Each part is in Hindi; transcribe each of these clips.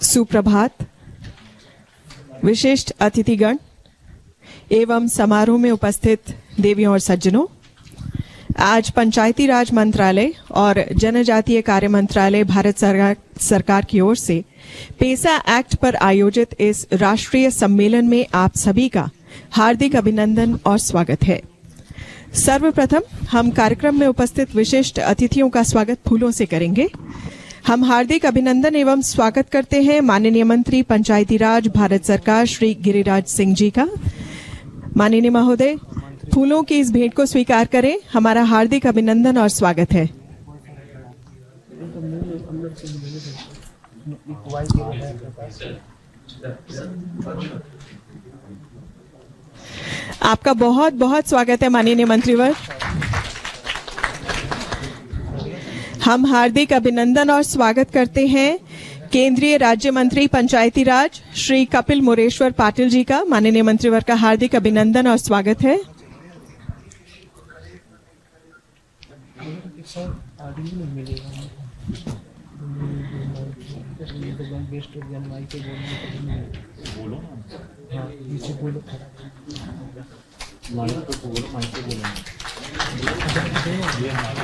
सुप्रभात। विशिष्ट अतिथिगण एवं समारोह में उपस्थित देवियों और सज्जनों, आज पंचायती राज मंत्रालय और जनजातीय कार्य मंत्रालय भारत सरकार की ओर से पेसा एक्ट पर आयोजित इस राष्ट्रीय सम्मेलन में आप सभी का हार्दिक अभिनंदन और स्वागत है। सर्वप्रथम हम कार्यक्रम में उपस्थित विशिष्ट अतिथियों का स्वागत फूलों से करेंगे। हम हार्दिक अभिनंदन एवं स्वागत करते हैं माननीय मंत्री पंचायती राज भारत सरकार श्री गिरिराज सिंह जी का। माननीय महोदय, फूलों की इस भेंट को स्वीकार करें। हमारा हार्दिक अभिनंदन और स्वागत है। आपका बहुत बहुत स्वागत है माननीय मंत्रीवर। हम हार्दिक अभिनंदन और स्वागत करते हैं केंद्रीय राज्य मंत्री पंचायती राज श्री कपिल मोरेश्वर पाटिल जी का। माननीय मंत्रीवर का हार्दिक अभिनंदन और स्वागत है।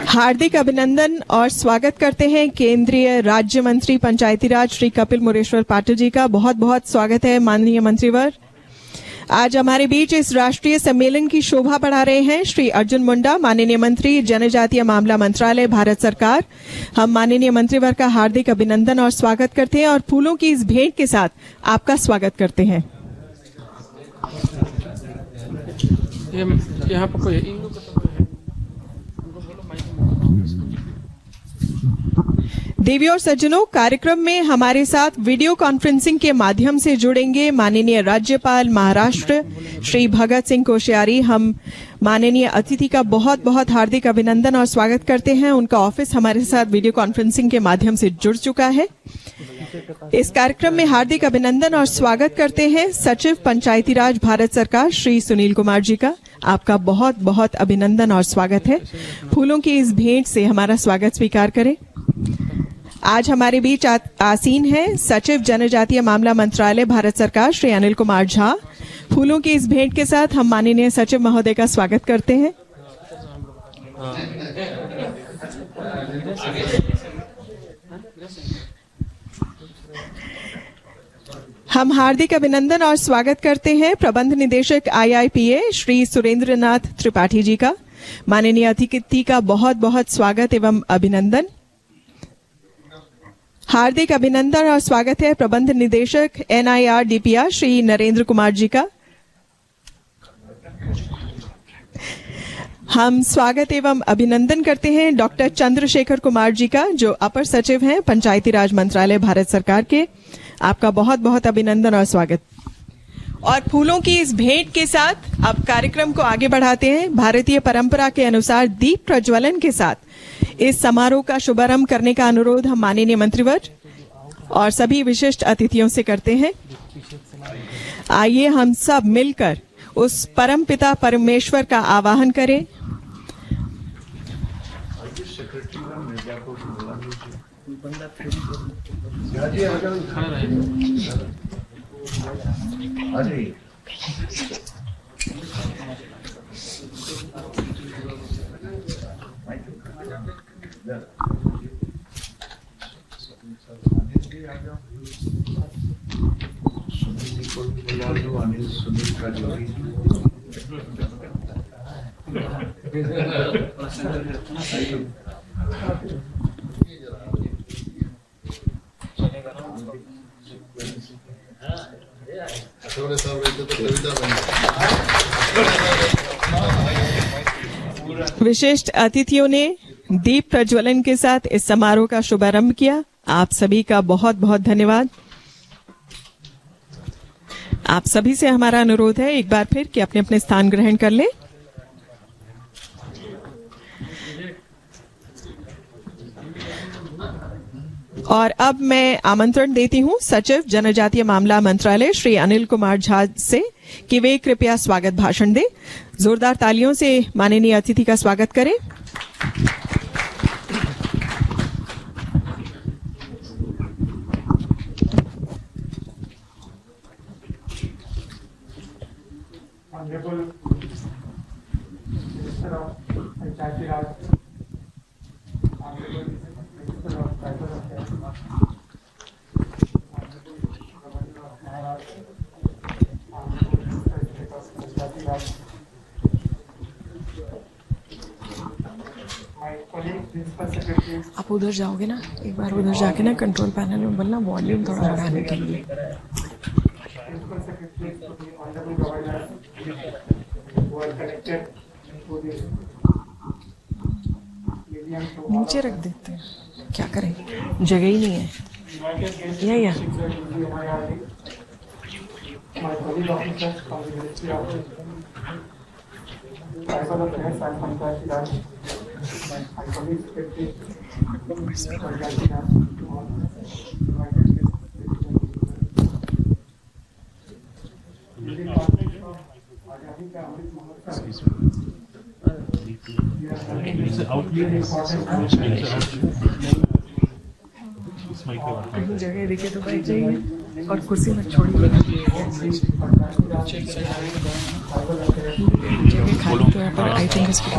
हार्दिक अभिनंदन और स्वागत करते हैं केंद्रीय राज्य मंत्री पंचायती राज श्री कपिल मोरेश्वर पाटिल जी का। बहुत बहुत स्वागत है माननीय मंत्रीवर। आज हमारे बीच इस राष्ट्रीय सम्मेलन की शोभा बढ़ा रहे हैं श्री अर्जुन मुंडा, माननीय मंत्री जनजातीय मामला मंत्रालय भारत सरकार। हम माननीय मंत्रीवर का हार्दिक अभिनंदन और स्वागत करते हैं और फूलों की इस भेंट के साथ आपका स्वागत करते हैं। यहाँ पर कोई देवी और सज्जनों, कार्यक्रम में हमारे साथ वीडियो कॉन्फ्रेंसिंग के माध्यम से जुड़ेंगे माननीय राज्यपाल महाराष्ट्र श्री भगत सिंह कोश्यारी। हम माननीय अतिथि का बहुत बहुत हार्दिक अभिनंदन और स्वागत करते हैं। उनका ऑफिस हमारे साथ वीडियो कॉन्फ्रेंसिंग के माध्यम से जुड़ चुका है। इस कार्यक्रम में हार्दिक अभिनंदन और स्वागत करते हैं सचिव पंचायती राज भारत सरकार श्री सुनील कुमार जी का। आपका बहुत बहुत अभिनंदन और स्वागत है। फूलों की इस भेंट से हमारा स्वागत स्वीकार करें। आज हमारे बीच आसीन है सचिव जनजातीय मामला मंत्रालय भारत सरकार श्री अनिल कुमार झा। फूलों की इस भेंट के साथ हम माननीय सचिव महोदय का स्वागत करते हैं। हम हार्दिक अभिनंदन और स्वागत करते हैं प्रबंध निदेशक IIPA श्री सुरेंद्रनाथ त्रिपाठी जी का। माननीय अतिथि का बहुत बहुत स्वागत एवं अभिनंदन। हार्दिक अभिनंदन और स्वागत है प्रबंध निदेशक NIRDPR श्री नरेंद्र कुमार जी का। हम स्वागत एवं अभिनंदन करते हैं डॉक्टर चंद्रशेखर कुमार जी का, जो अपर सचिव हैं पंचायती राज मंत्रालय भारत सरकार के। आपका बहुत बहुत अभिनंदन और स्वागत। और फूलों की इस भेंट के साथ अब कार्यक्रम को आगे बढ़ाते हैं। भारतीय परंपरा के अनुसार दीप प्रज्वलन के साथ इस समारोह का शुभारंभ करने का अनुरोध हम माननीय मंत्रीवर और सभी विशिष्ट अतिथियों से करते हैं। आइए हम सब मिलकर उस परम पिता परमेश्वर का आवाहन करें। विशिष्ट अतिथियों ने दीप प्रज्वलन के साथ इस समारोह का शुभारंभ किया। आप सभी का बहुत बहुत धन्यवाद। आप सभी से हमारा अनुरोध है एक बार फिर कि अपने अपने स्थान ग्रहण कर लें। और अब मैं आमंत्रण देती हूं सचिव जनजातीय मामला मंत्रालय श्री अनिल कुमार झा से कि वे कृपया स्वागत भाषण दें। जोरदार तालियों से माननीय अतिथि का स्वागत करें। Honorable Minister of Panchayati Raj, Honorable Minister of Tribal Affairs, Honorable Governor of Maharashtra, Honorable Minister of Panchayati Raj, my colleague Principal Secretary. आप उधर जाओगे ना, एक बार उधर जाके ना कंट्रोल पैनल में बोलना वॉल्यूम थोड़ा बढ़ाने के लिए। Principal Secretary to the Honorable Governor who are connected to the medium to नीचे रख देते हैं, क्या करें, जगह ही नहीं है। या my colleague officers from the Ministry of Tribal Affairs and Panchayati Raj, my colleague Secretary Panchayati Raj, कहीं जगह दिखे तो बैठ जाइए और कुर्सी मत छोड़िए। जगह खाली तो है पर आई थिंक इसको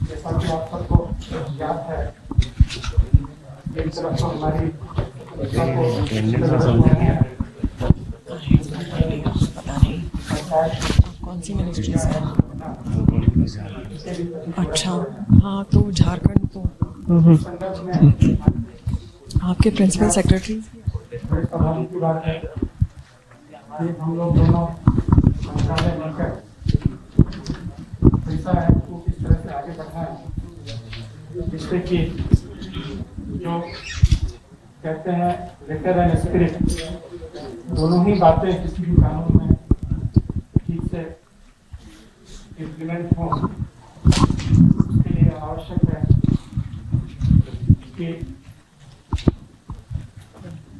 जैसा कि आप सबको याद है, एक तरफ तो हमारी पता नहीं कौन सी मिनिस्ट्री से। अच्छा हाँ, तो झारखंड तो आपके प्रिंसिपल सेक्रेटरी की बात है कि हम लोग दोनों मंत्रालय मिलकर पैसा है को किस तरह से आगे बढ़ना है, जिससे कि जो कहते हैं लेटर एंड स्पिरिट दोनों ही बातें किसी भी कानून में ठीक से इम्प्लीमेंट हो। उसके लिए आवश्यक है कि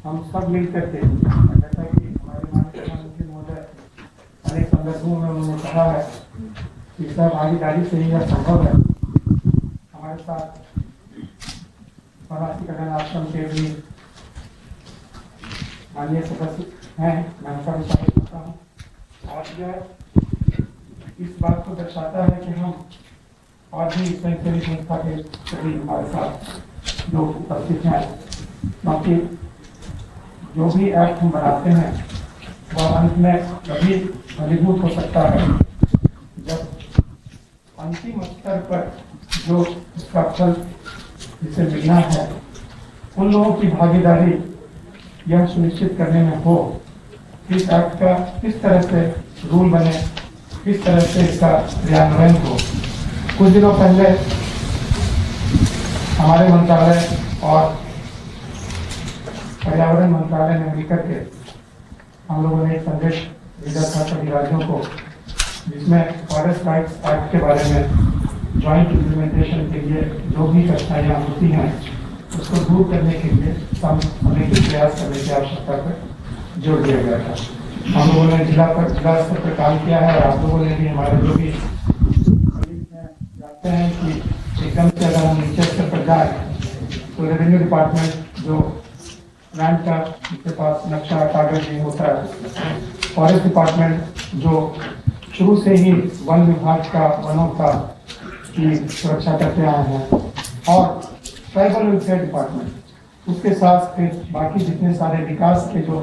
हम सब मिलकर के, जैसा कि हमारे माननीय प्रधानमंत्री महोदय अनेक संदर्भों में उन्होंने कहा है कि सहभागीदारी से ही यह संभव है। हमारे साथ प्रवासी कल्याण आश्रम के भी माननीय सदस्य हैं, मैं उनका भी स्वागत करता हूँ। और यह इस बात को दर्शाता है कि हम और भी स्वयंसेवी संस्था के सभी हमारे साथ जो उपस्थित हैं, बाकी जो भी एक्ट हम बनाते हैं वह अंत में तभी फलीभूत हो सकता है जब अंतिम स्तर पर जो उसका फल जिसे मिलना है उन लोगों की भागीदारी यह सुनिश्चित करने में हो इस एक्ट का किस तरह से रूल बने, किस तरह से इसका क्रियान्वयन हो। कुछ दिनों पहले हमारे मंत्रालय और पर्यावरण मंत्रालय ने मिलकर के हम लोगों ने एक संदेश भेजा था सभी राज्यों को, जिसमें फॉरेस्ट राइट्स एक्ट के बारे में ज्वाइंट इम्प्लीमेंटेशन के लिए जो भी कठिनाइयाँ होती हैं उसको दूर करने के लिए समेकित प्रयास करने की आवश्यकता पर जोर दिया गया था। हम लोगों ने जिला स्तर पर काम किया है और आप लोगों ने भी, हमारे जो भी जानते हैं कि एकदम से अगर हम नीचे स्तर पर जाए तो रेवेन्यू डिपार्टमेंट जो लैंड का जिसके पास नक्शा कागज नहीं होता है, फॉरेस्ट डिपार्टमेंट जो शुरू से ही वन विभाग का वनों का की सुरक्षा करते आए हैं, और ट्राइबल वेलफेयर डिपार्टमेंट, उसके साथ फिर बाकी जितने सारे विकास के जो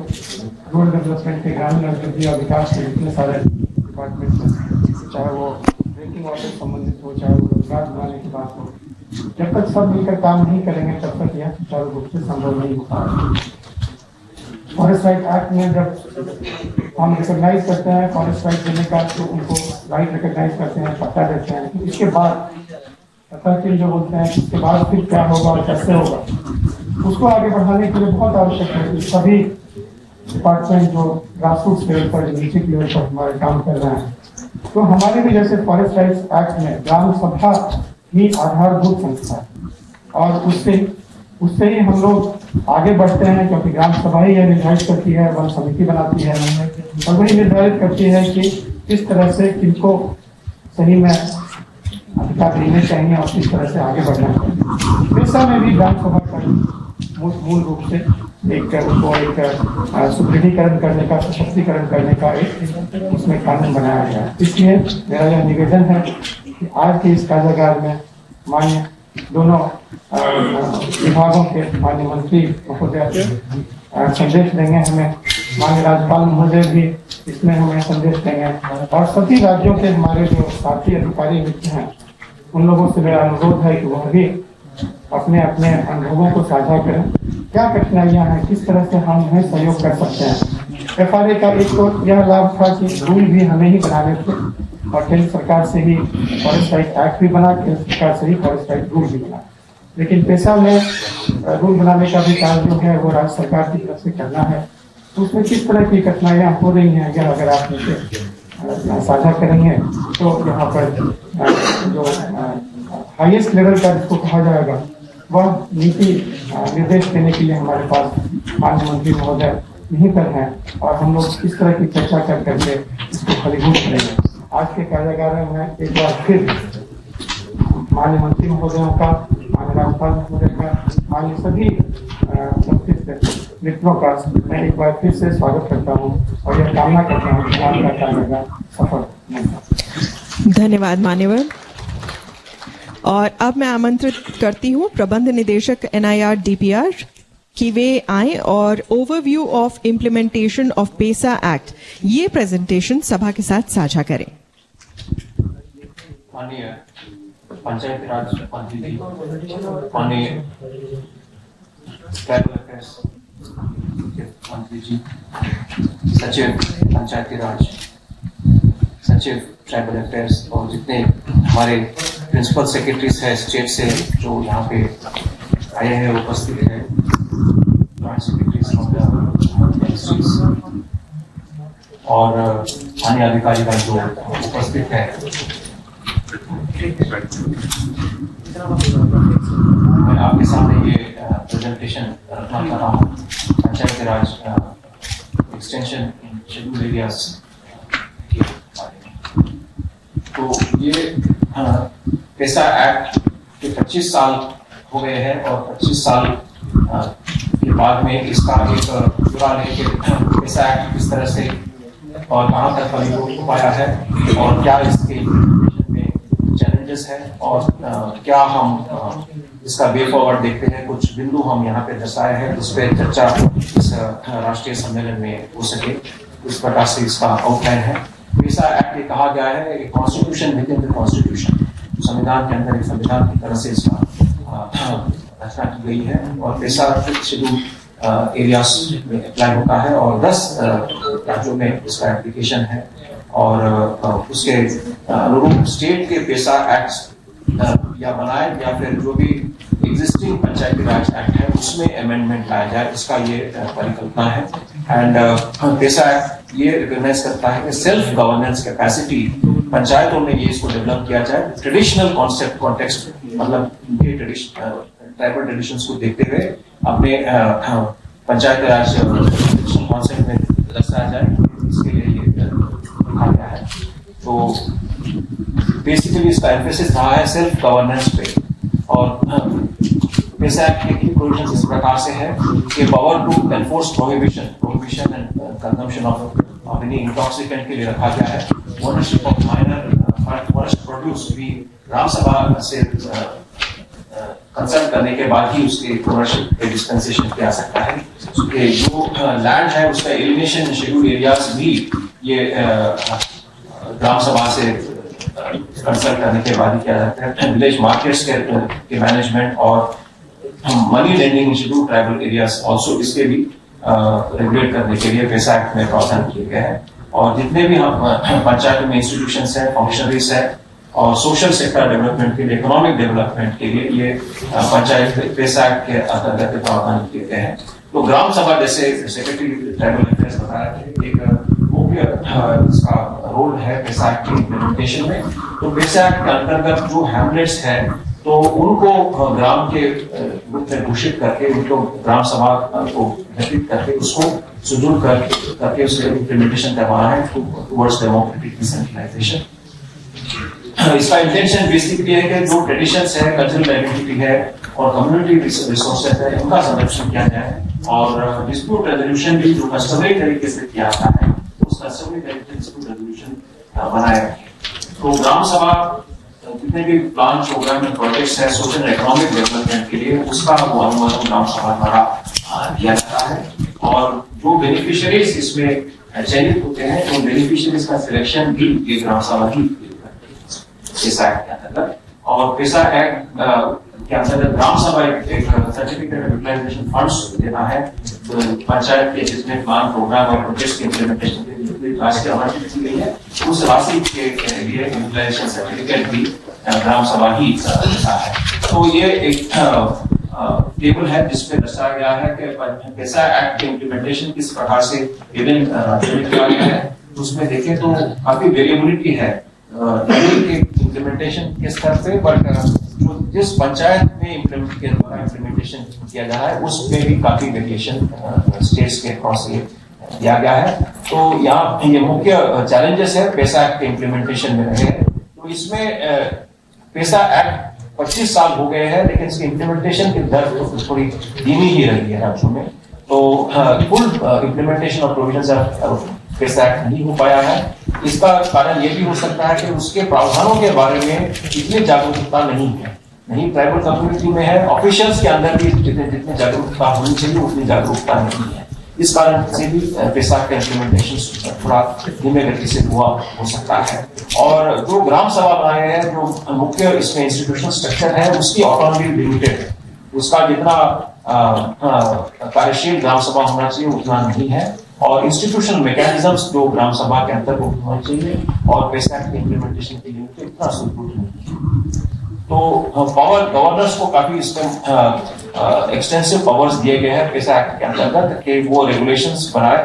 रूरल डेवलपमेंट के, ग्रामीण अभिवृद्धि और विकास के जितने सारे डिपार्टमेंट हैं, चाहे वो ड्रिंकिंग वाटर संबंधित हो, चाहे वो रोजगार बनाने की बात हो, जब तक सब मिलकर काम नहीं करेंगे तब तक यह सुचारू रूप से संभव नहीं हो पाएगा। फॉरेस्ट राइट एक्ट में जब हम रिकॉग्नाइज करते हैं फॉरेस्ट राइट देने का, तो उनको राइट रिकॉग्नाइज करते हैं, पट्टा देते हैं, लेकिन इसके बाद पता के जो बोलते हैं इसके बाद फिर क्या होगा और कैसे होगा, उसको आगे बढ़ाने के लिए बहुत आवश्यक है कि सभी डिपार्टमेंट जो ग्रासरूट्स लेवल पर, नीचे लेवल पर हमारे काम कर रहे हैं, तो हमारे भी जैसे फॉरेस्ट राइट्स एक्ट में ग्राम सभा ही आधारभूत संस्था है और उससे ही हम लोग आगे बढ़ते हैं, क्योंकि ग्राम सभा ही यह निर्धारित करती है, वन समिति बनाती है और वही निर्धारित करती है कि किस तरह से किनको सही में अधिकार देने चाहिए और किस तरह से आगे बढ़ना चाहिए। पेशा में भी ग्राम सभा का मूल रूप से उसको एक सुदृढ़ीकरण करने का, सशक्तिकरण करने का एक उसमें कानून बनाया गया। इसलिए मेरा यह निवेदन है कि आज के इस कार्यागार में मान्य दोनों विभागों के माननीय मंत्री महोदय संदेश देंगे हमें, माननीय राज्यपाल महोदय भी इसमें हमें संदेश देंगे, और सभी राज्यों के हमारे जो साथी अधिकारी मित्र हैं उन लोगों से मेरा अनुरोध है कि वह भी अपने अपने अनुभवों को साझा करें। क्या कठिनाइयां हैं, किस तरह से हम उन्हें सहयोग कर सकते हैं। FRA का एक तो यह लाभ था कि रूल भी हमें ही बनाने थे, और केंद्र सरकार से ही फॉरेस्ट राइट एक्ट भी बना, केंद्र सरकार से ही फॉरेस्ट राइट रूल भी बना, लेकिन पेशा में रूल बनाने का भी कार्य जो है वो राज्य सरकार की तरफ से करना है। तो उसमें किस तरह की कठिनाइयां हो रही हैं, यह अगर आप मुझे साझा करेंगे तो यहाँ पर जो हाईएस्ट लेवल का जिसको कहा जाएगा वह नीति निर्देश देने के लिए हमारे पास माननीय मंत्री महोदय यहीं पर हैं, और हम लोग इस तरह की चर्चा कर करके इसको फलीभूत करेंगे। आज के कार्यागार में एक बार फिर माननीय मंत्री महोदयों का, माननीय राज्यपाल महोदय का, माननीय सभी मित्रों का मैं एक बार फिर से स्वागत करता हूँ, और यह कामना करता हूँ कि आपका कार्यागार सफल हो। धन्यवाद मान्यवर। और अब मैं आमंत्रित करती हूँ प्रबंध निदेशक NIR DPR कि वे आए और overview of implementation of PESA act ये प्रेजेंटेशन सभा के साथ साझा करें। माननीय पंचायती राज मंत्री जी, माननीय ट्राइबल अफेयर्स मंत्री जी, सचिव पंचायती राज, सचिव ट्राइबल अफेयर्स, और जितने हमारे प्रिंसिपल सेक्रेटरीज है स्टेट से जो यहाँ पे आए हैं, उपस्थित है, जॉइंट सेक्रेटरीज और अन्य अधिकारी जो उपस्थित है, मैं आपके सामने ये प्रेजेंटेशन रखना चाह रहा हूँ पंचायती राज एक्सटेंशन इन शेड्यूल एरियाज के बारे में। तो ये पेसा एक्ट के 25 साल हो गए हैं, और 25 साल के बाद में इसका एक पूरा लेके पेसा एक्ट किस तरह से और कहाँ तक फलीभूत हो पाया है, और क्या इसके में चैलेंजेस है, और क्या हम इसका वे फॉरवर्ड देखते हैं। कुछ बिंदु हम यहाँ पे दर्शाए हैं, उस पर चर्चा इस राष्ट्रीय सम्मेलन में हो सके, इस प्रकार से इसका आउटलाइन है। पेसा एक्ट ये कहा गया है एक constitution with in the constitution, संविधान के अंदर एक संविधान की तरह से इसका रचना की गई है, और पेसा शेड्यूल एरियाज में अप्लाई होता है, और 10 राज्यों में इसका एप्लीकेशन है, और उसके अनुरूप स्टेट के पेसा एक्ट या बनाए, या फिर जो भी एग्जिस्टिंग पंचायती राज एक्ट है उसमें अमेंडमेंट लाया जाए, इसका ये परिकल्पना है। एंड पेसा एक्ट ये रिकॉग्नाइज करता है कि सेल्फ गवर्नेंस कैपेसिटी पंचायतों में ये इसको डेवलप किया जाए, ट्रेडिशनल कॉन्सेप्ट कॉन्टेक्स्ट, मतलब इनके ट्राइबल ट्रेडिशंस को देखते हुए अपने पंचायती राज कॉन्सेप्ट में दर्शाया जाए, इसके लिए ये कहा गया है। तो बेसिकली इसका एम्फेसिस रहा है सेल्फ गवर्नेंस पे, और पेसा एक्ट के की प्रोविजंस इस प्रकार से है कि power to enforce prohibition and consumption of any intoxicant के लिए रखा गया है। Ownership of minor forest produce भी ग्राम सभा से कंसल्ट करने के बाद ही उसके ओनरशिप के डिस्पेंसेशन किया जा सकता है। उसके जो लैंड है उसका एलिमिनेशन शेड्यूल एरियाज भी ये ग्राम सभा से कंसल्ट करने के बाद ही किया जाता है। विलेज मार्केट्स के मैनेजमेंट और money lending institute tribal areas also इसके भी रेगुलेट करने के लिए पेसा एक्ट में प्रावधान किए गए हैं। और जितने भी हम पंचायत में इंस्टीट्यूशंस है, फंक्शनरीज है, और सोशल सेक्टर डेवलपमेंट के लिए, इकोनॉमिक डेवलपमेंट के लिए ये पंचायत पेसा एक्ट के अंतर्गत प्रावधान किए गए हैं। तो ग्राम सभा जैसे सेक्रेटरी ट्राइबल अफेयर्स बताया एक मुख्य इसका रोल है पेसा एक्ट के इम्प्लीमेंटेशन में। तो पेसा एक्ट के अंतर्गत जो हैमलेट्स है तो उनको ग्राम के रूप में घोषित करके उनको ग्राम सभा को गठित करके उसको सुदृढ़ करके उसके इम्प्लीमेंटेशन करवाना है टुवर्ड्स डेमोक्रेटिक डिसेंट्रलाइजेशन। इसका इंटेंशन बेसिकली है कि जो ट्रेडिशंस है, कल्चरल आइडेंटिटी है और कम्युनिटी रिसोर्सेज है उनका संरक्षण किया जाए और डिस्प्यूट रेजोल्यूशन भी जो कस्टमरी तरीके से किया जाता है उस कस्टमरी तरीके से डिस्प्यूट रेजोल्यूशन बनाए रखें। तो ग्राम सभा जितने भी प्लान प्रोग्राम एंड प्रोजेक्ट्स है सोशल एंड इकोनॉमिक डेवलपमेंट के लिए उसका वो अनुमोदन ग्राम सभा द्वारा दिया जाता है और जो बेनिफिशियरीज इसमें चयनित होते हैं तो बेनिफिशियरीज का सिलेक्शन भी ये ग्राम सभा की पैसा एक्ट के अंतर्गत और पैसा एक्ट के अंतर्गत ग्राम सभा एक सर्टिफिकेट ऑफ यूटिलाइजेशन फंड्स देता है तो पंचायत के जिसमें प्लान प्रोग्राम और प्रोजेक्ट्स के इम्प्लीमेंटेशन के लिए राशि आवंटित की गई है उस राशि के लिए यूटिलाइजेशन सर्टिफिकेट भी ग्राम सभा ही देता है। तो ये एक टेबल है जिसमें दर्शाया गया है कि पैसा एक्ट के इम्प्लीमेंटेशन किस प्रकार से विभिन्न राज्यों में किया गया है। उसमें देखें तो काफी वेरिएबिलिटी है इम्प्लीमेंटेशन के स्तर पे, बट जो जिस पंचायत में इम्प्लीमेंटेशन किया जा रहा है उसमें भी काफी वेरिएशन स्टेट्स के क्रॉस दिया गया है। तो यहाँ ये मुख्य चैलेंजेस है पैसा एक्ट के इम्प्लीमेंटेशन में रहे हैं। तो इसमें पैसा एक्ट 25 साल हो गए हैं लेकिन इसके इम्प्लीमेंटेशन की दर तो थोड़ी धीमी ही रही है राज्यों में। तो full implementation of provisions of पैसा एक्ट नहीं हो पाया है। इसका कारण ये भी हो सकता है कि उसके प्रावधानों के बारे में इतनी जागरूकता नहीं है, नहीं ट्राइबल कम्युनिटी में है, ऑफिशियल्स के अंदर भी जितनी जागरूकता होनी चाहिए उतनी जागरूकता नहीं है। इस कारण से भी पैसा का इम्प्लीमेंटेशन थोड़ा धीमे गति से हुआ हो सकता है। और जो ग्राम सभा बनाए हैं जो मुख्य इसमें इंस्टीट्यूशनल स्ट्रक्चर है उसकी ऑटोनॉमी लिमिटेड है, उसका जितना कार्यशील ग्राम सभा होना चाहिए उतना नहीं है और इंस्टीट्यूशनल मैकेनिज्म्स जो ग्राम सभा के अंतर्गत होना चाहिए और पैसा के इम्प्लीमेंटेशन के लिए उतना सुदृढ़ नहीं है। तो पावर गवर्नर्स को काफी इसमें एक्सटेंसिव पावर्स दिए गए हैं पैसा एक्ट के अंतर्गत कि वो रेगुलेशंस बनाए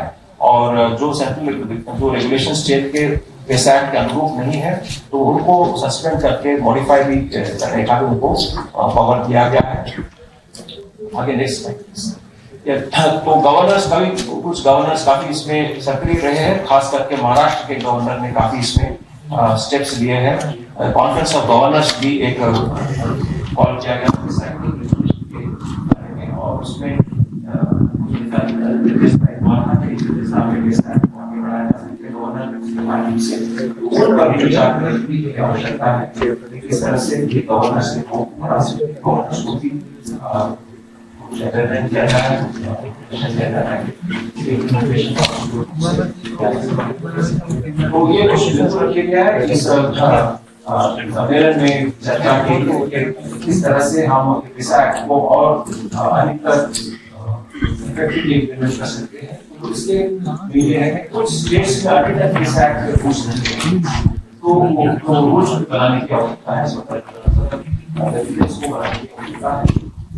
और जो सेंट्रल जो रेगुलेशन स्टेट के पैसा एक्ट के अनुरूप नहीं है तो उनको सस्पेंड करके मॉडिफाई भी करने का भी उनको पावर दिया गया है। आगे नेक्स्ट तो गवर्नर्स कुछ गवर्नर्स काफी इसमें सक्रिय रहे हैं, खास करके महाराष्ट्र के गवर्नर ने काफी इसमें स्टेप्स लिए हैं। कॉन्फ्रेंस ऑफ गवर्नर्स भी एक कॉल किया गया और उसमें आवश्यकता है इस तरह से गवर्नर्स किया जाए तो ये प्रोसीजर किया गया है इस सम्मेलन में चर्चा की किस तरह से हम पैसा एक्ट को और अधिकतर इफेक्टिवली इम्प्लीमेंट कर सकते हैं। तो इसके लिए है कि कुछ स्टेट्स में अभी तक पैसा एक्ट कुछ नहीं है तो रूल्स बनाने की आवश्यकता है,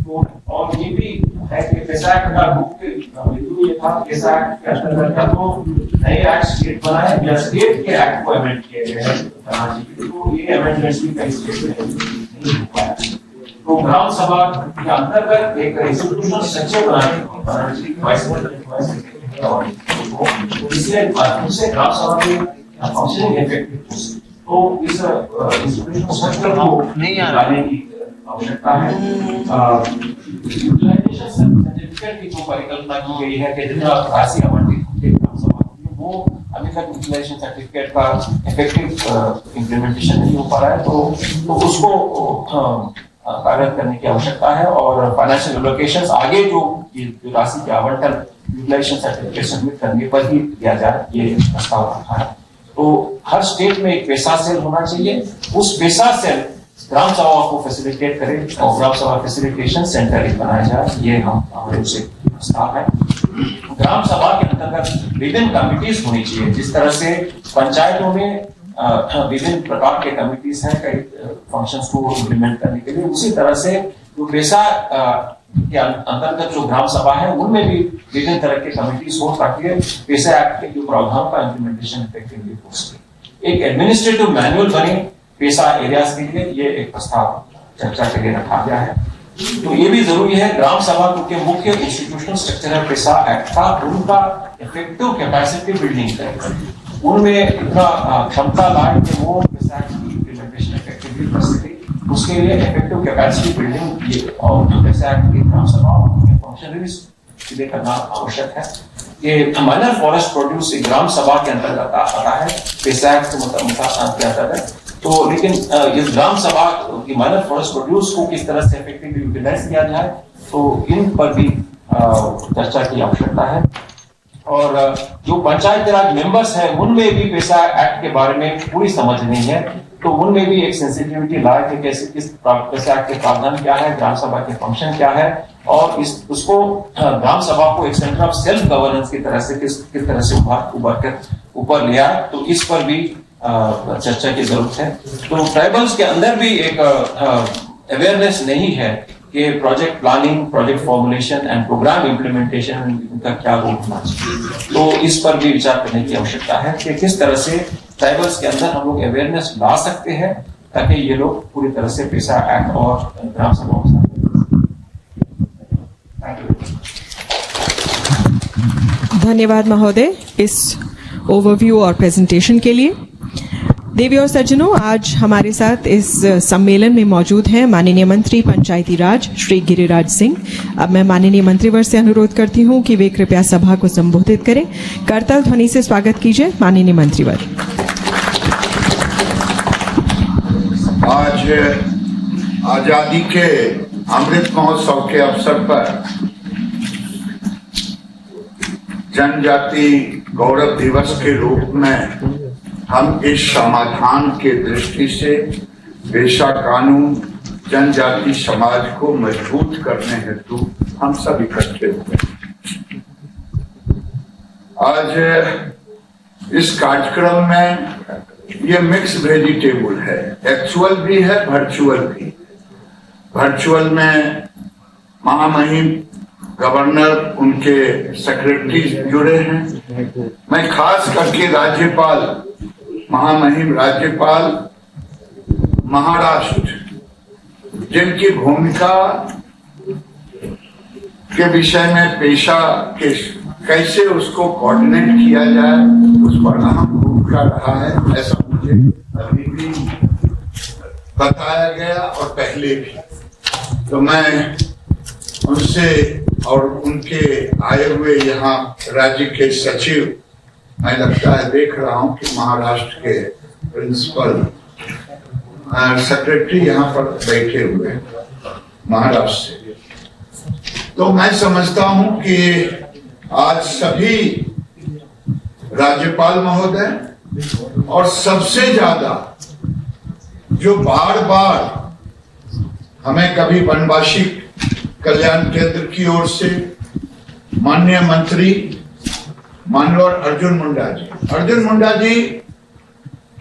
तो और ये भी है कि पैसा एक्ट का मुख्य बिंदु ये था पैसा एक्ट के अंतर्गत तो नए एक्ट स्टेट बनाए या स्टेट के एक्ट को अमेंड किए गए हैं तो ये अमेंडमेंट्स भी कई स्टेट में नहीं हो पाया। तो ग्राम सभा के अंतर्गत एक इंस्टीट्यूशनल स्ट्रक्चर बनाने इसलिए दूसरे ग्राम सभा के फंक्शनिंग इफेक्टिव तो इस इंस्टीट्यूशनल स्ट्रक्चर को नहीं लाने की आवश्यकता है। यूटिलाइजेशन सर्टिफिकेट की जो परिकल्पना की गई है कि जितना राशि आवंटित होती है वो अभी तक यूटिलाइजेशन सर्टिफिकेट का इफेक्टिव इम्प्लीमेंटेशन नहीं हो पा रहा है तो उसको कार्यरत करने की आवश्यकता है और फाइनेंशियल एलोकेशंस आगे जो राशि के आवंटन यूटिलाइजेशन सर्टिफिकेट सबमिट करने पर ही दिया जाए ये प्रस्ताव रखा है। तो हर स्टेट में एक पैसा सेल होना चाहिए, उस पैसा सेल ग्राम सभा को फैसिलिटेट करें और ग्राम सभा फैसिलिटेशन सेंटर एक बनाया जाए, ये हमारे से प्रस्ताव है। ग्राम सभा के अंतर्गत विभिन्न कमिटीज होनी चाहिए, जिस तरह से पंचायतों में विभिन्न प्रकार के कमिटीज हैं कई फंक्शंस को इम्प्लीमेंट करने के लिए, उसी तरह से जो पैसा के अंतर्गत जो ग्राम सभा है उनमें भी विभिन्न तरह के कमिटीज हो ताकि पैसा एक्ट के जो प्रावधान का इम्प्लीमेंटेशन इफेक्टिवली हो सके। एक एडमिनिस्ट्रेटिव मैनुअल बने पैसा एरियाज के लिए, ये एक प्रस्ताव चर्चा के लिए रखा गया है। तो ये भी जरूरी है ग्राम सभा क्योंकि मुख्य इंस्टीट्यूशनल स्ट्रक्चर है पैसा एक्ट का, उनका इफेक्टिव कैपेसिटी बिल्डिंग करें, उनमें इतना क्षमता लाए कि वो पैसा एक्ट की इम्प्लीमेंटेशन इफेक्टिवली कर सके। उसके लिए इफेक्टिव कैपेसिटी बिल्डिंग और जैसे एक्ट की ग्राम सभा फंक्शनरीज सीधे करना आवश्यक है। ये माइनर फॉरेस्ट प्रोड्यूस ग्राम सभा के अंतर्गत आता है, पेसा एक्ट के अंतर्गत। तो लेकिन इस ग्राम सभा की माइनर फॉरेस्ट प्रोड्यूस को किस तरह से इफेक्टिवली यूटिलाइज किया जाए, तो इन पर भी चर्चा की आवश्यकता है। और जो पंचायती राज मेंबर्स हैं उनमें भी पेसा एक्ट के बारे में पूरी समझ नहीं है, तो उनमें भी एक सेंसिटिविटी लाए कि कैसे किस पेसा एक्ट के प्रावधान क्या है, ग्राम सभा के फंक्शन क्या है, और उसको ग्राम सभा को एक सेंटर ऑफ सेल्फ गवर्नेंस की तरह से किस तरह से उभर कर ऊपर लिया, तो इस पर भी चर्चा की जरूरत है। तो ट्राइबल्स के अंदर भी एक अवेयरनेस नहीं है कि project planning, project formulation and programme implementation का क्या रोल होना चाहिए, तो इस पर भी विचार करने की आवश्यकता है कि किस तरह से ट्राइबल्स के अंदर हम लोग अवेयरनेस ला सकते हैं ताकि ये लोग पूरी तरह से पेसा एक्ट और ग्राम सभाओं से। धन्यवाद महोदय इस ओवरव्यू और प्रेजेंटेशन के लिए। देवी और सज्जनों, आज हमारे साथ इस सम्मेलन में मौजूद हैं माननीय मंत्री पंचायती राज श्री गिरिराज सिंह। अब मैं माननीय मंत्रीवर से अनुरोध करती हूं कि वे कृपया सभा को संबोधित करें। करताल ध्वनि से स्वागत कीजिए माननीय मंत्रीवर। आज आजादी के अमृत महोत्सव के अवसर पर जनजाति गौरव दिवस के रूप में हम इस समाधान के दृष्टि से पेशा कानून जनजाति समाज को मजबूत करने हेतु हम सब इकट्ठे हुए। आज इस कार्यक्रम में ये मिक्स वेजिटेबल है, एक्चुअल भी है, वर्चुअल भी। वर्चुअल में महामहिम गवर्नर, उनके सेक्रेटरी जुड़े हैं। मैं खास करके राज्यपाल, महामहिम राज्यपाल महाराष्ट्र, जिनकी भूमिका के विषय में पेशा के कैसे उसको कोऑर्डिनेट किया जाए, उस पर अहम भूमिका रहा है, ऐसा मुझे अभी भी बताया गया और पहले भी। तो मैं उनसे और उनके आए हुए यहाँ राज्य के सचिव, मैं लगता है देख रहा हूं कि महाराष्ट्र के प्रिंसिपल सेक्रेटरी यहाँ पर बैठे हुए महाराष्ट्र से। तो मैं समझता हूं कि आज सभी राज्यपाल महोदय और सबसे ज्यादा जो बार बार हमें कभी वनवासी कल्याण केंद्र की ओर से माननीय मंत्री माननीय अर्जुन मुंडा जी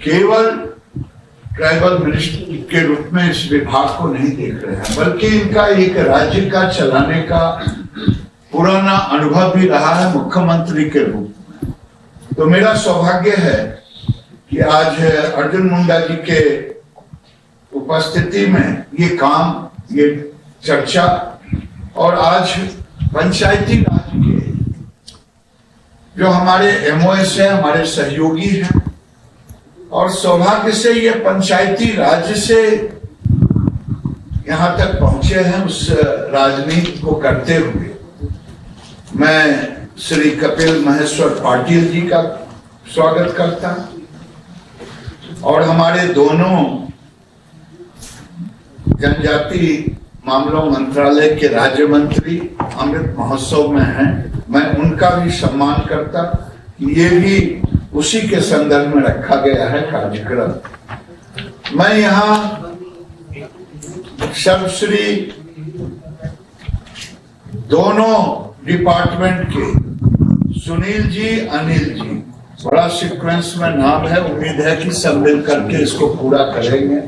केवल ट्राइबल मिनिस्टर के रूप में इस विभाग को नहीं देख रहे हैं, बल्कि इनका एक राज्य का चलाने का पुराना अनुभव भी रहा है मुख्यमंत्री के रूप में। तो मेरा सौभाग्य है कि आज अर्जुन मुंडा जी के उपस्थिति में ये काम, ये चर्चा, और आज पंचायती राज के जो हमारे एमओएस है, हमारे सहयोगी हैं, और सौभाग्य से ये पंचायती राज से यहाँ तक पहुंचे हैं उस राजनीति को करते हुए। मैं श्री कपिल महेश्वर पाटिल जी का स्वागत करता और हमारे दोनों जनजाति मामलों मंत्रालय के राज्य मंत्री अमृत महोत्सव में हैं, मैं उनका भी सम्मान करता। ये भी उसी के संदर्भ में रखा गया है कार्यक्रम। मैं यहाँ सर्वश्री दोनों डिपार्टमेंट के सुनील जी, अनिल जी, बड़ा सीक्वेंस में नाम है, उम्मीद है कि सब मिल करके इसको पूरा करेंगे।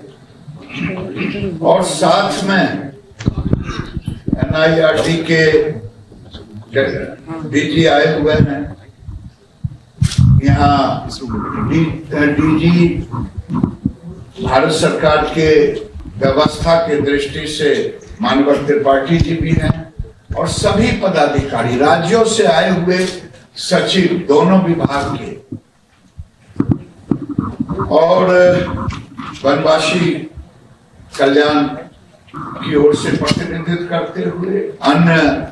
और साथ में NIRD के डीजी आए हुए हैं, यहाँ डीजी भारत सरकार के व्यवस्था के दृष्टि से मानव त्रिपाठी जी भी हैं, और सभी पदाधिकारी राज्यों से आए हुए सचिव दोनों विभाग के, और वनवासी कल्याण की ओर से प्रतिनिधित्व करते हुए, अन्य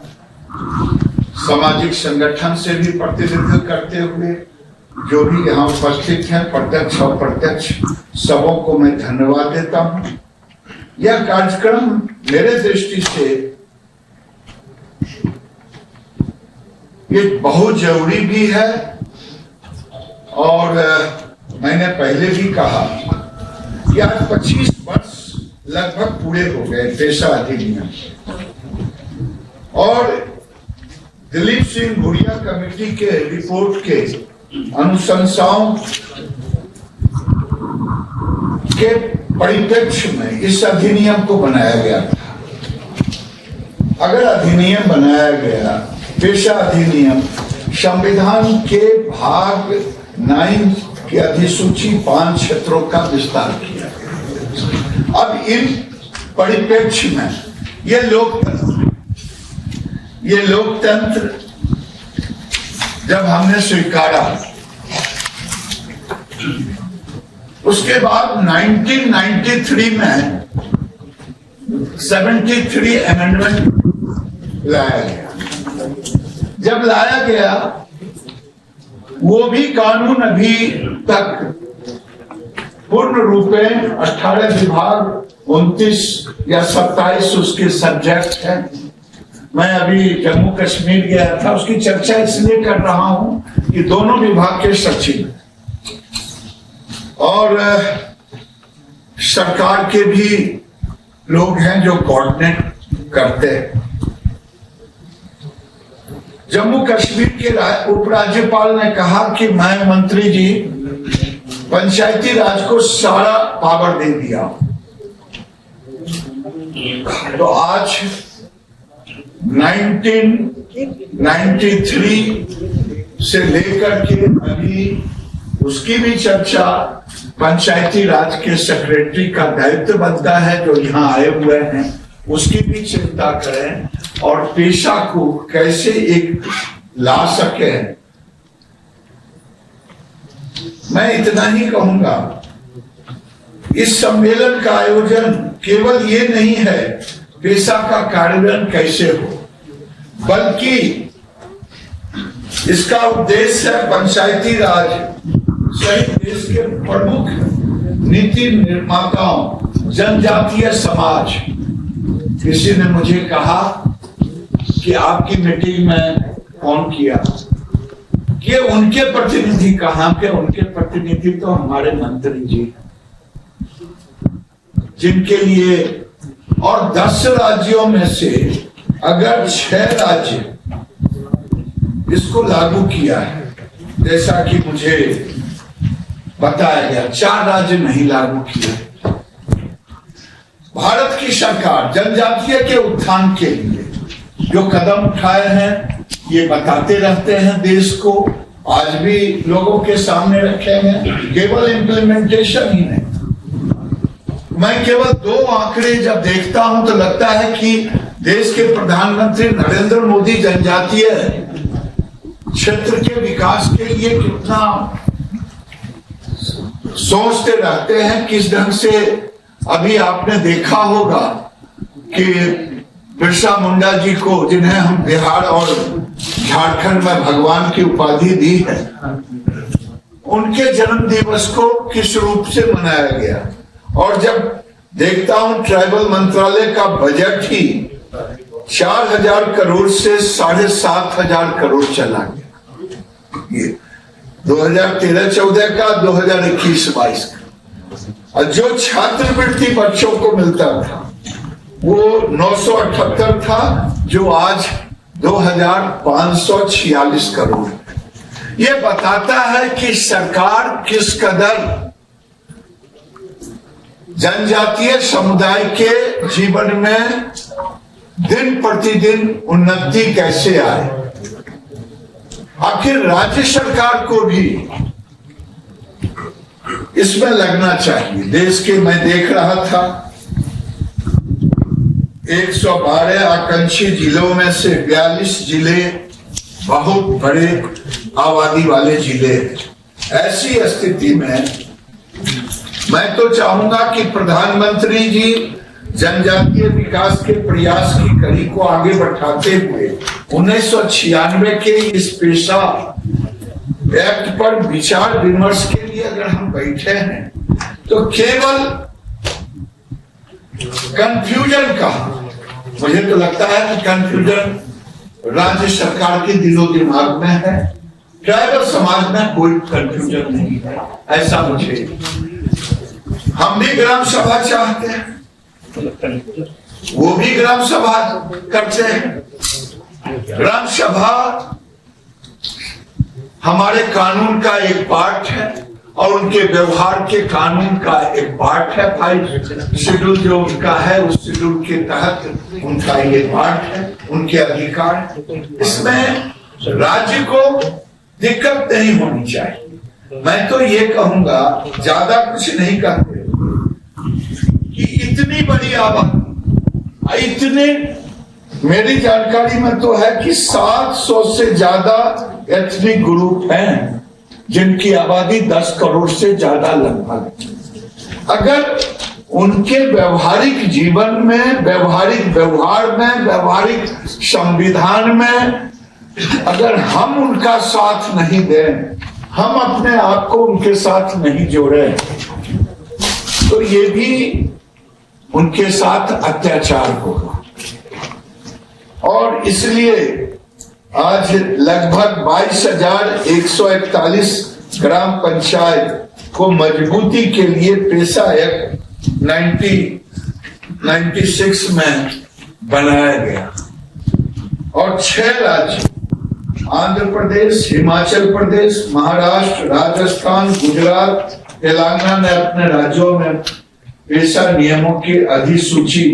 सामाजिक संगठन से भी प्रतिनिधित्व करते हुए जो भी यहाँ उपस्थित हैं, प्रत्यक्ष और प्रत्यक्ष, सबों को मैं धन्यवाद देता हूँ। यह कार्यक्रम मेरे दृष्टि से ये बहुत जरूरी भी है और मैंने पहले भी कहा कि आज 25 वर्ष लगभग पूरे हो गए पेशा अधिनियम, और दिलीप सिंह भुरिया कमेटी के रिपोर्ट के अनुशंसाओं के परिप्रेक्ष्य में इस अधिनियम को बनाया गया था। अगर अधिनियम बनाया गया, पेशा अधिनियम, संविधान के भाग 9 की अधिसूची 5 क्षेत्रों का विस्तार किया गया। अब इन परिप्रेक्ष्य में ये लोकतंत्र जब हमने स्वीकारा, उसके बाद 1993 में 73 अमेंडमेंट लाया गया। जब लाया गया, वो भी कानून अभी तक पूर्ण रूप में 18 विभाग, 29 या 27 उसके सब्जेक्ट हैं। मैं अभी जम्मू कश्मीर गया था, उसकी चर्चा इसलिए कर रहा हूं कि दोनों विभाग के सचिव और सरकार के भी लोग हैं जो कोऑर्डिनेट करते हैं। जम्मू कश्मीर के उपराज्यपाल ने कहा कि मैं मंत्री जी पंचायती राज को सारा पावर दे दिया। तो आज 1993 से लेकर के अभी उसकी भी चर्चा पंचायती राज के सेक्रेटरी का दायित्व बनता है, जो यहाँ आए हुए हैं, उसकी भी चिंता करें और पेशा को कैसे एक ला सके। मैं इतना ही कहूंगा, इस सम्मेलन का आयोजन केवल ये नहीं है पेशा का कार्यान्वयन कैसे हो, बल्कि इसका उद्देश्य है पंचायती राज सहित देश के प्रमुख नीति निर्माताओं, जनजातीय समाज। किसी ने मुझे कहा कि आपकी मीटिंग में फोन किया कि उनके प्रतिनिधि कहां के, उनके प्रतिनिधि तो हमारे मंत्री जी, जिनके लिए, और 10 राज्यों में से अगर 6 राज्य इसको लागू किया है, जैसा कि मुझे बताया गया, 4 राज्य नहीं लागू किया। भारत की सरकार जनजातीय के उत्थान के लिए जो कदम उठाए हैं, ये बताते रहते हैं देश को, आज भी लोगों के सामने रखे हैं। केवल इम्प्लीमेंटेशन ही नहीं, मैं केवल 2 आंकड़े जब देखता हूं तो लगता है कि देश के प्रधानमंत्री नरेंद्र मोदी जनजातीय क्षेत्र के विकास के लिए कितना सोचते रहते हैं। किस ढंग से अभी आपने देखा होगा कि बिरसा मुंडा जी को, जिन्हें हम बिहार और झारखंड में भगवान की उपाधि दी है, उनके जन्म दिवस को किस रूप से मनाया गया। और जब देखता हूं ट्राइबल मंत्रालय का बजट ही 4000 करोड़ से 7500 करोड़ चला गया, ये 2013-14 का, 2021-22 का। और जो छात्रवृत्ति बच्चों को मिलता था वो 978 था, जो आज 2546 करोड़। ये बताता है कि सरकार किस कदर जनजातीय समुदाय के जीवन में दिन प्रतिदिन उन्नति कैसे आए। आखिर राज्य सरकार को भी इसमें लगना चाहिए। देश के, मैं देख रहा था, 112 आकांक्षी जिलों में से 42 जिले बहुत बड़े आबादी वाले जिले हैं। ऐसी स्थिति में मैं तो चाहूंगा कि प्रधानमंत्री जी जनजातीय विकास के प्रयास की कड़ी को आगे बढ़ाते हुए 1996 के इस पेशा एक्ट पर विचार विमर्श के लिए अगर हम बैठे हैं तो केवल कंफ्यूजन का, मुझे तो लगता है कि कंफ्यूजन राज्य सरकार के दिलो दिमाग में है, ट्राइबल समाज में कोई कंफ्यूजन नहीं है, ऐसा मुझे। हम भी ग्राम सभा चाहते हैं, वो भी ग्राम सभा करते हैं। ग्राम सभा हमारे कानून का एक पार्ट है और उनके व्यवहार के कानून का एक पार्ट है। 5 शेड्यूल जो उनका है, उस शेड्यूल के तहत उनका ये पार्ट है, उनके अधिकार। इसमें राज्य को दिक्कत नहीं होनी चाहिए। मैं तो ये कहूंगा, ज्यादा कुछ नहीं कहते कि इतनी बड़ी आबादी, इतने, मेरी जानकारी में तो है कि 700 से ज्यादा एथनिक ग्रुप हैं जिनकी आबादी 10 करोड़ से ज्यादा लगभग। अगर उनके व्यवहारिक जीवन में, व्यवहारिक व्यवहार में, व्यवहारिक संविधान में अगर हम उनका साथ नहीं दें, हम अपने आप को उनके साथ नहीं जोड़े, तो ये भी उनके साथ अत्याचार होगा। और इसलिए आज लगभग 22,141 ग्राम पंचायत को मजबूती के लिए पेशा एक्ट 1996 में बनाया गया और 6 राज्य, आंध्र प्रदेश, हिमाचल प्रदेश, महाराष्ट्र, राजस्थान, गुजरात, तेलंगाना ने अपने राज्यों में पेशा नियमों की अधिसूची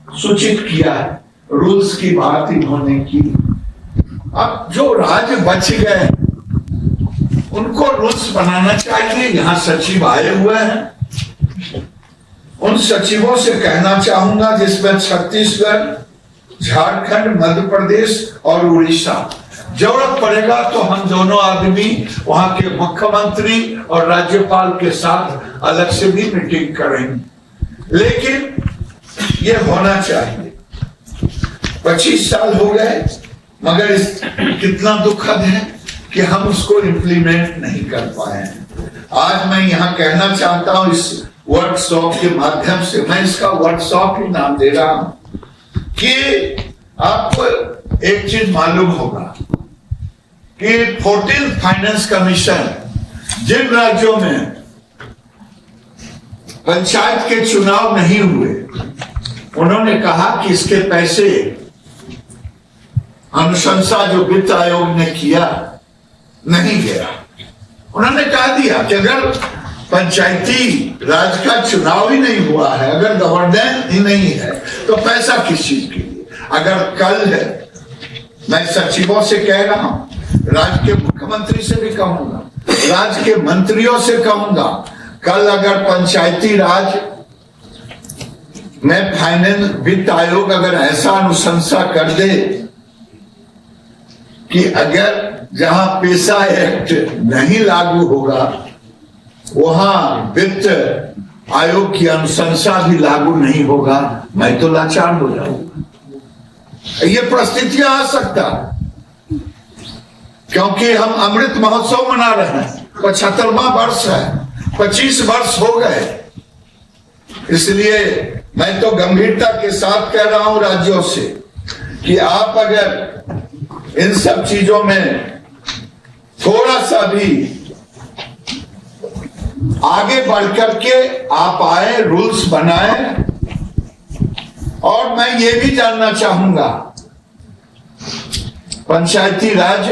सूचित किया है। रूल्स की बात इन्होंने की। अब जो राज्य बच गए उनको रूल्स बनाना चाहिए। यहाँ सचिव आए हुए हैं, उन सचिवों से कहना चाहूंगा जिसमें छत्तीसगढ़, झारखंड, मध्य प्रदेश और उड़ीसा, जरूरत पड़ेगा तो हम दोनों आदमी वहां के मुख्यमंत्री और राज्यपाल के साथ अलग से भी मीटिंग करेंगे। लेकिन ये होना चाहिए। 25 साल हो गए, मगर कितना दुखद है कि हम उसको इम्प्लीमेंट नहीं कर पाए हैं। आज मैं यहाँ कहना चाहता हूँ इस वर्कशॉप के माध्यम से, मैं इसका वर्कशॉप ही नाम दे रहा हूं, कि आपको एक चीज मालूम होगा कि 14th फाइनेंस कमीशन जिन राज्यों में पंचायत के चुनाव नहीं हुए, उन्होंने कहा कि इसके पैसे अनुशंसा जो वित्त आयोग ने किया नहीं गया। उन्होंने कह दिया कि अगर पंचायती राज का चुनाव ही नहीं हुआ है, अगर गवर्नेंस ही नहीं है, तो पैसा किस चीज के लिए। अगर कल है, मैं सचिवों से कह रहा हूं, राज्य के मुख्यमंत्री से भी कहूंगा, राज्य के मंत्रियों से कहूंगा, कल अगर पंचायती राज में फाइनेंस वित्त आयोग अगर ऐसा अनुशंसा कर दे कि अगर जहां पेशा एक्ट नहीं लागू होगा वहां वित्त आयोग की अनुशंसा भी लागू नहीं होगा, मैं तो लाचार हो जाऊंगा। ये परिस्थितियां आ सकता, क्योंकि हम अमृत महोत्सव मना रहे हैं, 75वां वर्ष है, 25 वर्ष हो गए। इसलिए मैं तो गंभीरता के साथ कह रहा हूं राज्यों से कि आप अगर इन सब चीजों में थोड़ा सा भी आगे बढ़कर के आप आए, रूल्स बनाए। और मैं ये भी जानना चाहूंगा, पंचायती राज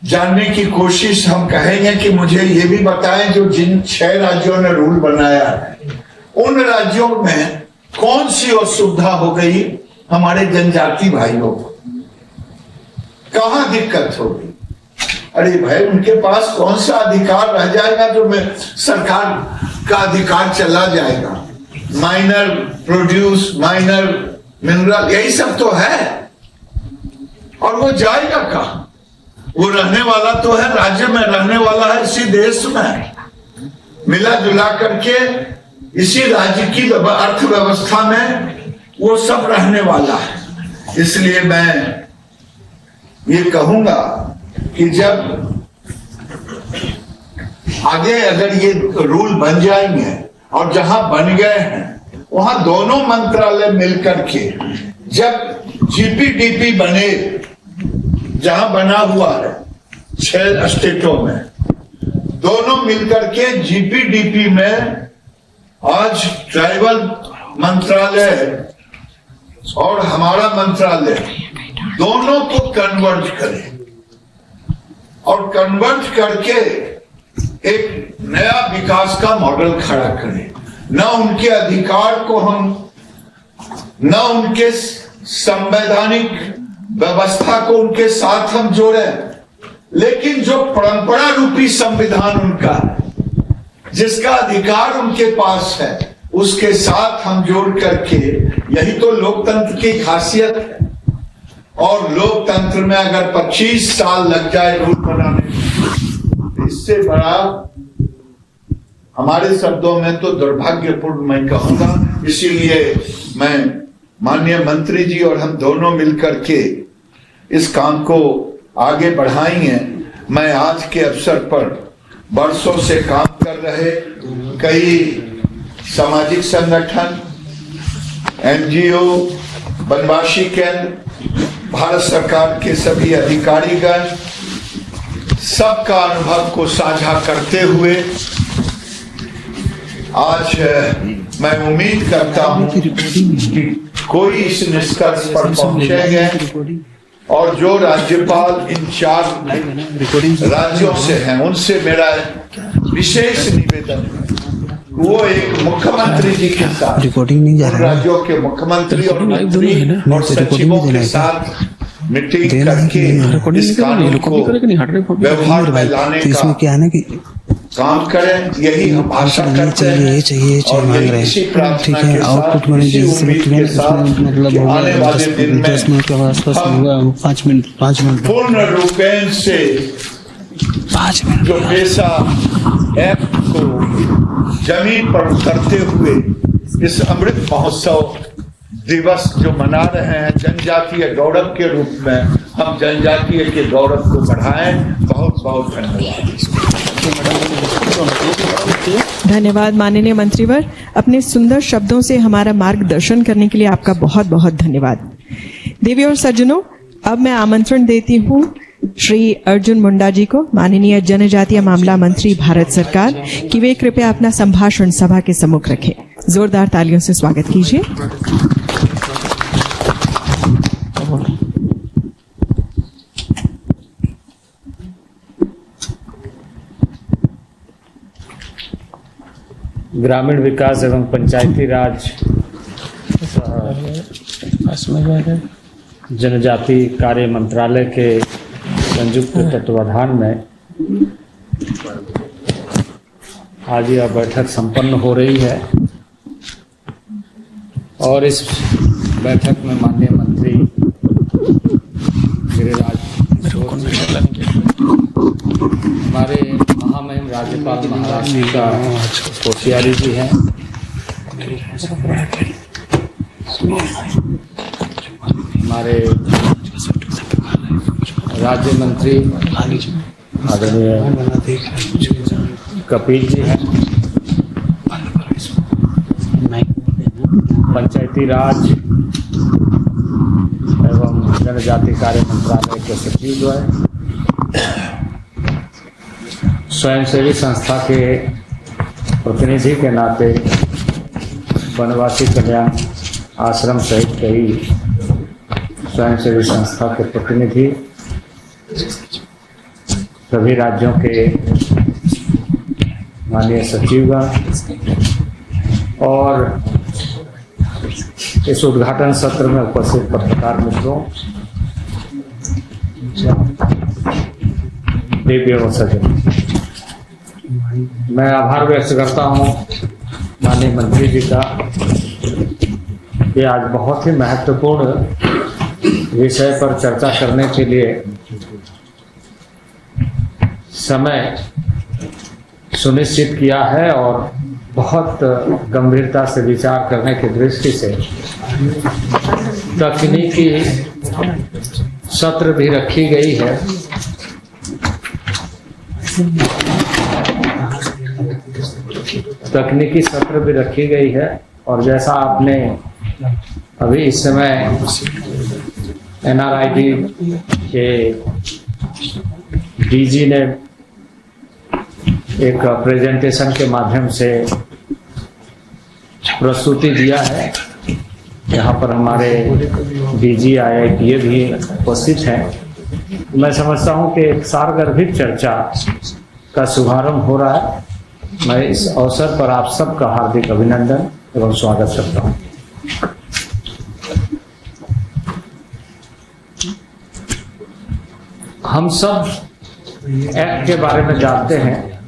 जानने की कोशिश हम कहेंगे कि मुझे ये भी बताएं जो जिन 6 राज्यों ने रूल बनाया है, उन राज्यों में कौन सी असुविधा हो गई हमारे जनजाति भाइयों को, कहां दिक्कत होगी। अरे भाई, उनके पास कौन सा अधिकार रह जाएगा जो में सरकार का अधिकार चला जाएगा। माइनर प्रोड्यूस, माइनर मिनरल, यही सब तो है। और वो जाएगा कहां? वो रहने वाला तो है राज्य में, रहने वाला है इसी देश में। मिला जुला करके इसी राज्य की अर्थव्यवस्था में वो सब रहने वाला है। इसलिए मैं ये कहूंगा कि जब आगे अगर ये रूल बन जाएंगे और जहां बन गए हैं वहां दोनों मंत्रालय मिलकर के जब जीपीडीपी बने, जहां बना हुआ है 6 स्टेटों में, दोनों मिलकर के जीपीडीपी में आज ट्राइबल मंत्रालय और हमारा मंत्रालय दोनों को कन्वर्ट करें और कन्वर्ट करके एक नया विकास का मॉडल खड़ा करें। न उनके अधिकार को हम, न उनके संवैधानिक व्यवस्था को उनके साथ हम जोड़ें, लेकिन जो परंपरा रूपी संविधान उनका है, जिसका अधिकार उनके पास है, उसके साथ हम जोड़ करके, यही तो लोकतंत्र की खासियत है। और लोकतंत्र में अगर 25 साल लग जाए रूल बनाने में, इससे बड़ा हमारे शब्दों में तो दुर्भाग्यपूर्ण मैं कहूंगा। इसीलिए मैं माननीय मंत्री जी और हम दोनों मिलकर के इस काम को आगे बढ़ाएंगे। मैं आज के अवसर पर वर्षों से काम कर रहे कई सामाजिक संगठन, एनजीओ, वनवासी केंद्र, भारत सरकार के सभी अधिकारीगण, सबका अनुभव को साझा करते हुए आज मैं उम्मीद करता हूं कि कोई इस निष्कर्ष पर पहुंचेंगे और जो राज्यपाल इन 4 राज्यों से हैं उनसे मेरा विशेष निवेदन है, वो एक मुख्यमंत्री जी के साथ, रिकॉर्डिंग नहीं जा रहा है, राज्यों के मुख्यमंत्री और मंत्री और सचिवों के साथ मीटिंग करके इस कानून को व्यवहार में लाने का क्या है ना कि काम करें, यही हम आशा करते हैं। ये चाहिए मांग रहे हैं, ठीक है। आउटपुट मैंने जैसे मतलब आने वाले दिन में 10 मिनट के आसपास होगा, 5 मिनट पूर्ण रूपेण से 5 मिनट जो पेशा ऐप को जमीन पर उतरते हुए इस अमृत महोत्सव दिवस जो मना रहे हैं जनजातीय गौरव के रूप में, हम जनजातीय के गौरव को बढ़ाएं। बहुत बहुत धन्यवाद। धन्यवाद माननीय मंत्रीवर, अपने सुंदर शब्दों से हमारा मार्गदर्शन करने के लिए आपका बहुत बहुत धन्यवाद। देवी और सज्जनों, अब मैं आमंत्रण देती हूँ श्री अर्जुन मुंडा जी को, माननीय जनजातीय मामला मंत्री भारत सरकार, कि वे कृपया अपना संभाषण सभा के सम्मुख रखें। जोरदार तालियों से स्वागत कीजिए। ग्रामीण विकास एवं पंचायती राज जनजाति कार्य मंत्रालय के संयुक्त तत्वाधान में आज यह बैठक संपन्न हो रही है और इस बैठक में माननीय मंत्री गिरिराज, हमारे महामहिम राज्यपाल महाराष्ट्र का कोश्यारी जी हैं, हमारे राज्य मंत्री आदरणीय कपिल जी हैं, पंचायती राज एवं जनजाति कार्य मंत्रालय के सचिव द्वय, स्वयंसेवी संस्था के प्रतिनिधि के नाते वनवासी कल्याण आश्रम सहित कई स्वयंसेवी संस्था के प्रतिनिधि, सभी राज्यों के माननीय सचिवगण और इस उद्घाटन सत्र में उपस्थित पत्रकार मित्रों, देवी और सज्जनों, मैं आभार व्यक्त करता हूं माननीय मंत्री जी का कि आज बहुत ही महत्वपूर्ण विषय पर चर्चा करने के लिए समय सुनिश्चित किया है और बहुत गंभीरता से विचार करने की दृष्टि से तकनीकी सत्र भी रखी गई है। तकनीकी सत्र भी रखी गई है और जैसा आपने अभी इस समय NRID के DG ने एक प्रेजेंटेशन के माध्यम से प्रस्तुति दिया है। यहाँ पर हमारे DG IITA भी उपस्थित हैं। मैं समझता हूँ कि एक सारगर्भित चर्चा का शुभारंभ हो रहा है। मैं इस अवसर पर आप सबका हार्दिक अभिनंदन एवं स्वागत करता हूँ। हम सब एक्ट के बारे में जानते हैं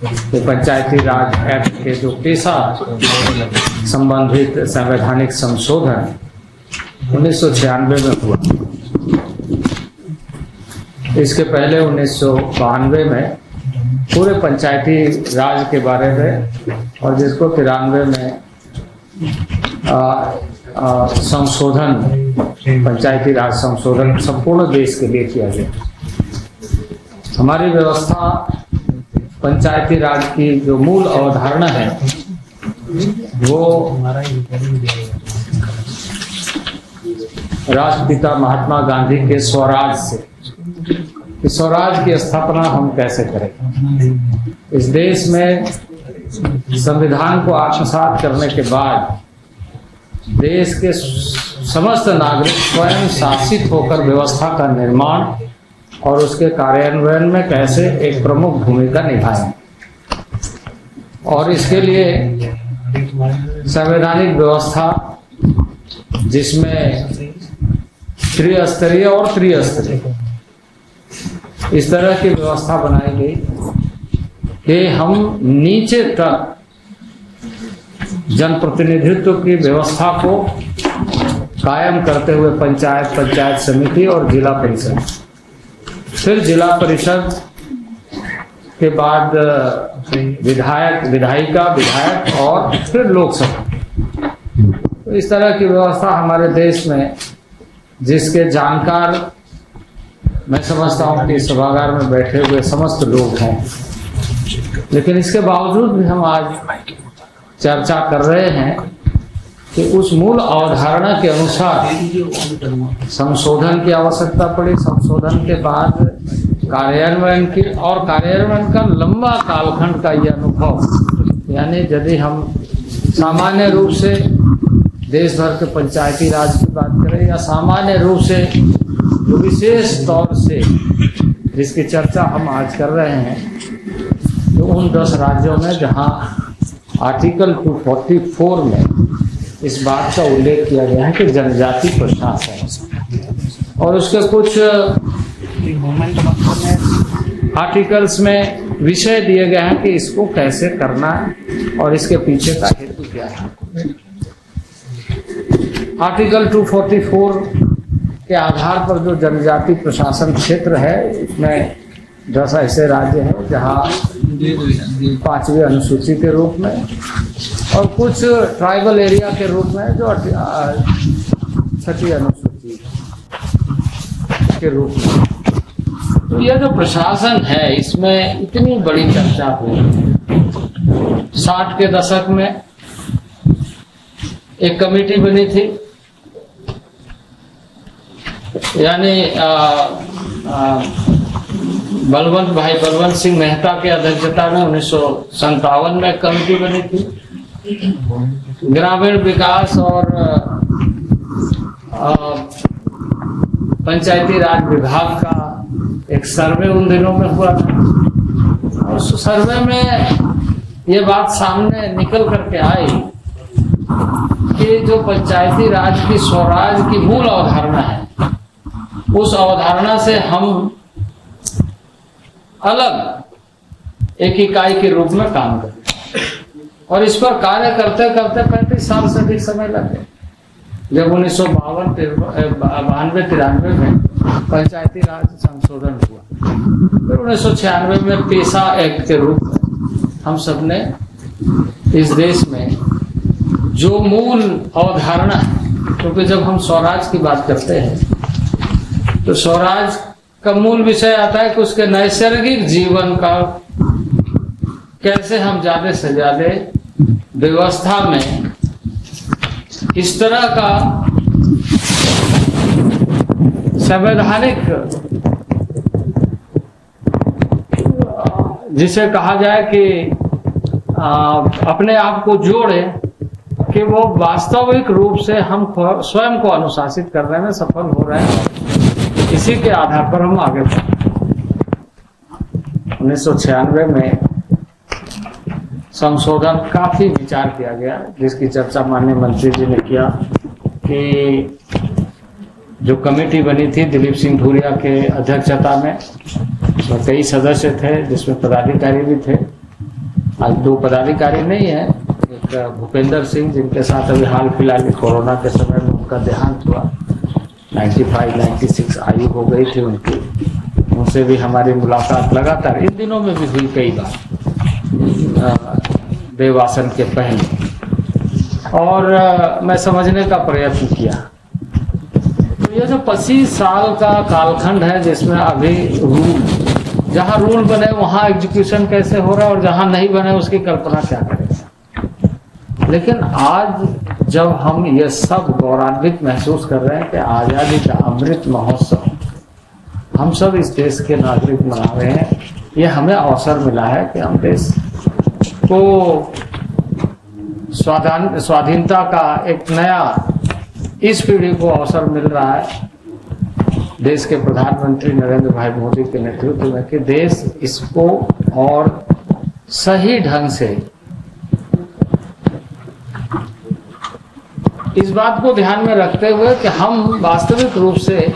कि पंचायती राज एक्ट के जो पेशा संबंधित संवैधानिक संशोधन 1996 में हुआ। इसके पहले 1992 में पूरे पंचायती राज के बारे में और जिसको 93 में संशोधन पंचायती राज संशोधन संपूर्ण देश के लिए किया गया। हमारी व्यवस्था पंचायती राज की जो मूल अवधारणा है वो राष्ट्रपिता महात्मा गांधी के स्वराज से, स्वराज की स्थापना हम कैसे करें। इस देश में संविधान को आत्मसात करने के बाद देश के समस्त नागरिक स्वयं शासित होकर व्यवस्था का निर्माण और उसके कार्यान्वयन में कैसे एक प्रमुख भूमिका निभाएं और इसके लिए संवैधानिक व्यवस्था जिसमें त्रिस्तरीय और त्रिस्तरीय इस तरह की व्यवस्था बनाई गई कि हम नीचे तक जनप्रतिनिधित्व की व्यवस्था को कायम करते हुए पंचायत समिति और जिला परिषद, फिर जिला परिषद के बाद विधायक और फिर लोकसभा। तो इस तरह की व्यवस्था हमारे देश में जिसके जानकार मैं समझता हूँ कि सभागार में बैठे हुए समस्त लोग हैं, लेकिन इसके बावजूद भी हम आज चर्चा कर रहे हैं कि उस मूल अवधारणा के अनुसार संशोधन की आवश्यकता पड़ी। संशोधन के बाद कार्यान्वयन की और कार्यान्वयन का लंबा कालखंड का ये अनुभव, यानी यदि हम सामान्य रूप से देश भर के पंचायती राज की बात करें या सामान्य रूप से विशेष तौर से जिसकी चर्चा हम आज कर रहे हैं, तो उन 10 राज्यों में जहां आर्टिकल 244 में इस बात का उल्लेख किया गया है कि जनजाति प्रशासन और उसके कुछ आर्टिकल्स में विषय दिए गए हैं कि इसको कैसे करना है और इसके पीछे का हेतु क्या है। आर्टिकल 244 के आधार पर जो जनजाति प्रशासन क्षेत्र है इसमें 10 ऐसे राज्य हैं जहाँ 5वीं अनुसूची के रूप में और कुछ ट्राइबल एरिया के रूप में जो 6ठी अनुसूची के रूप में। तो यह जो प्रशासन है इसमें इतनी बड़ी चर्चा हुई। 60 के दशक में एक कमेटी बनी थी, यानी बलवंत सिंह मेहता के अध्यक्षता में 1957 में कमेटी बनी थी। ग्रामीण विकास और पंचायती राज विभाग का एक सर्वे उन दिनों में हुआ था और उस सर्वे में ये बात सामने निकल करके आई कि जो पंचायती राज की स्वराज की मूल अवधारणा है उस अवधारणा से हम अलग एक इकाई के रूप में काम करें और इस पर कार्य करते करते 35 साल से अधिक समय लग गए। जब 1992-93 में पंचायती राज संशोधन हुआ, फिर 1996 में पेशा एक्ट के रूप में हम सबने इस देश में जो मूल अवधारणा है, क्योंकि जब हम स्वराज की बात करते हैं तो स्वराज का मूल विषय आता है कि उसके नैसर्गिक जीवन का कैसे हम ज्यादा से ज्यादा व्यवस्था में इस तरह का संवैधानिक, जिसे कहा जाए कि अपने आप को जोड़े कि वो वास्तविक रूप से हम स्वयं को अनुशासित करने में सफल हो रहे हैं। इसी के आधार पर हम आगे बढ़े। 1996 में संशोधन काफी विचार किया गया, जिसकी चर्चा माननीय मंत्री जी ने किया कि जो कमेटी बनी थी दिलीप सिंह भूरिया के अध्यक्षता में, उसमें कई सदस्य थे जिसमें पदाधिकारी भी थे। आज 2 पदाधिकारी नहीं है, एक भूपेंद्र सिंह जिनके साथ अभी हाल फिलहाल कोरोना के समय में उनका देहांत हुआ, 95-96 आयु हो गई थी उनकी। उनसे भी हमारी मुलाकात लगातार इन दिनों में भी हुई कई बार, देवासन के पहले, और मैं समझने का प्रयत्न किया। तो ये जो 25 साल का कालखंड है जिसमें अभी जहां रूल बने वहां एग्जीक्यूशन कैसे हो रहा है और जहां नहीं बने उसकी कल्पना क्या करें। लेकिन आज जब हम ये सब गौरवान्वित महसूस कर रहे हैं कि आजादी का अमृत महोत्सव हम सब इस देश के नागरिक मना रहे हैं, ये हमें अवसर मिला है कि हम देश को स्वाधीनता का एक नया, इस पीढ़ी को अवसर मिल रहा है देश के प्रधानमंत्री नरेंद्र भाई मोदी के नेतृत्व में कि देश इसको और सही ढंग से इस बात को ध्यान में रखते हुए कि हम वास्तविक रूप से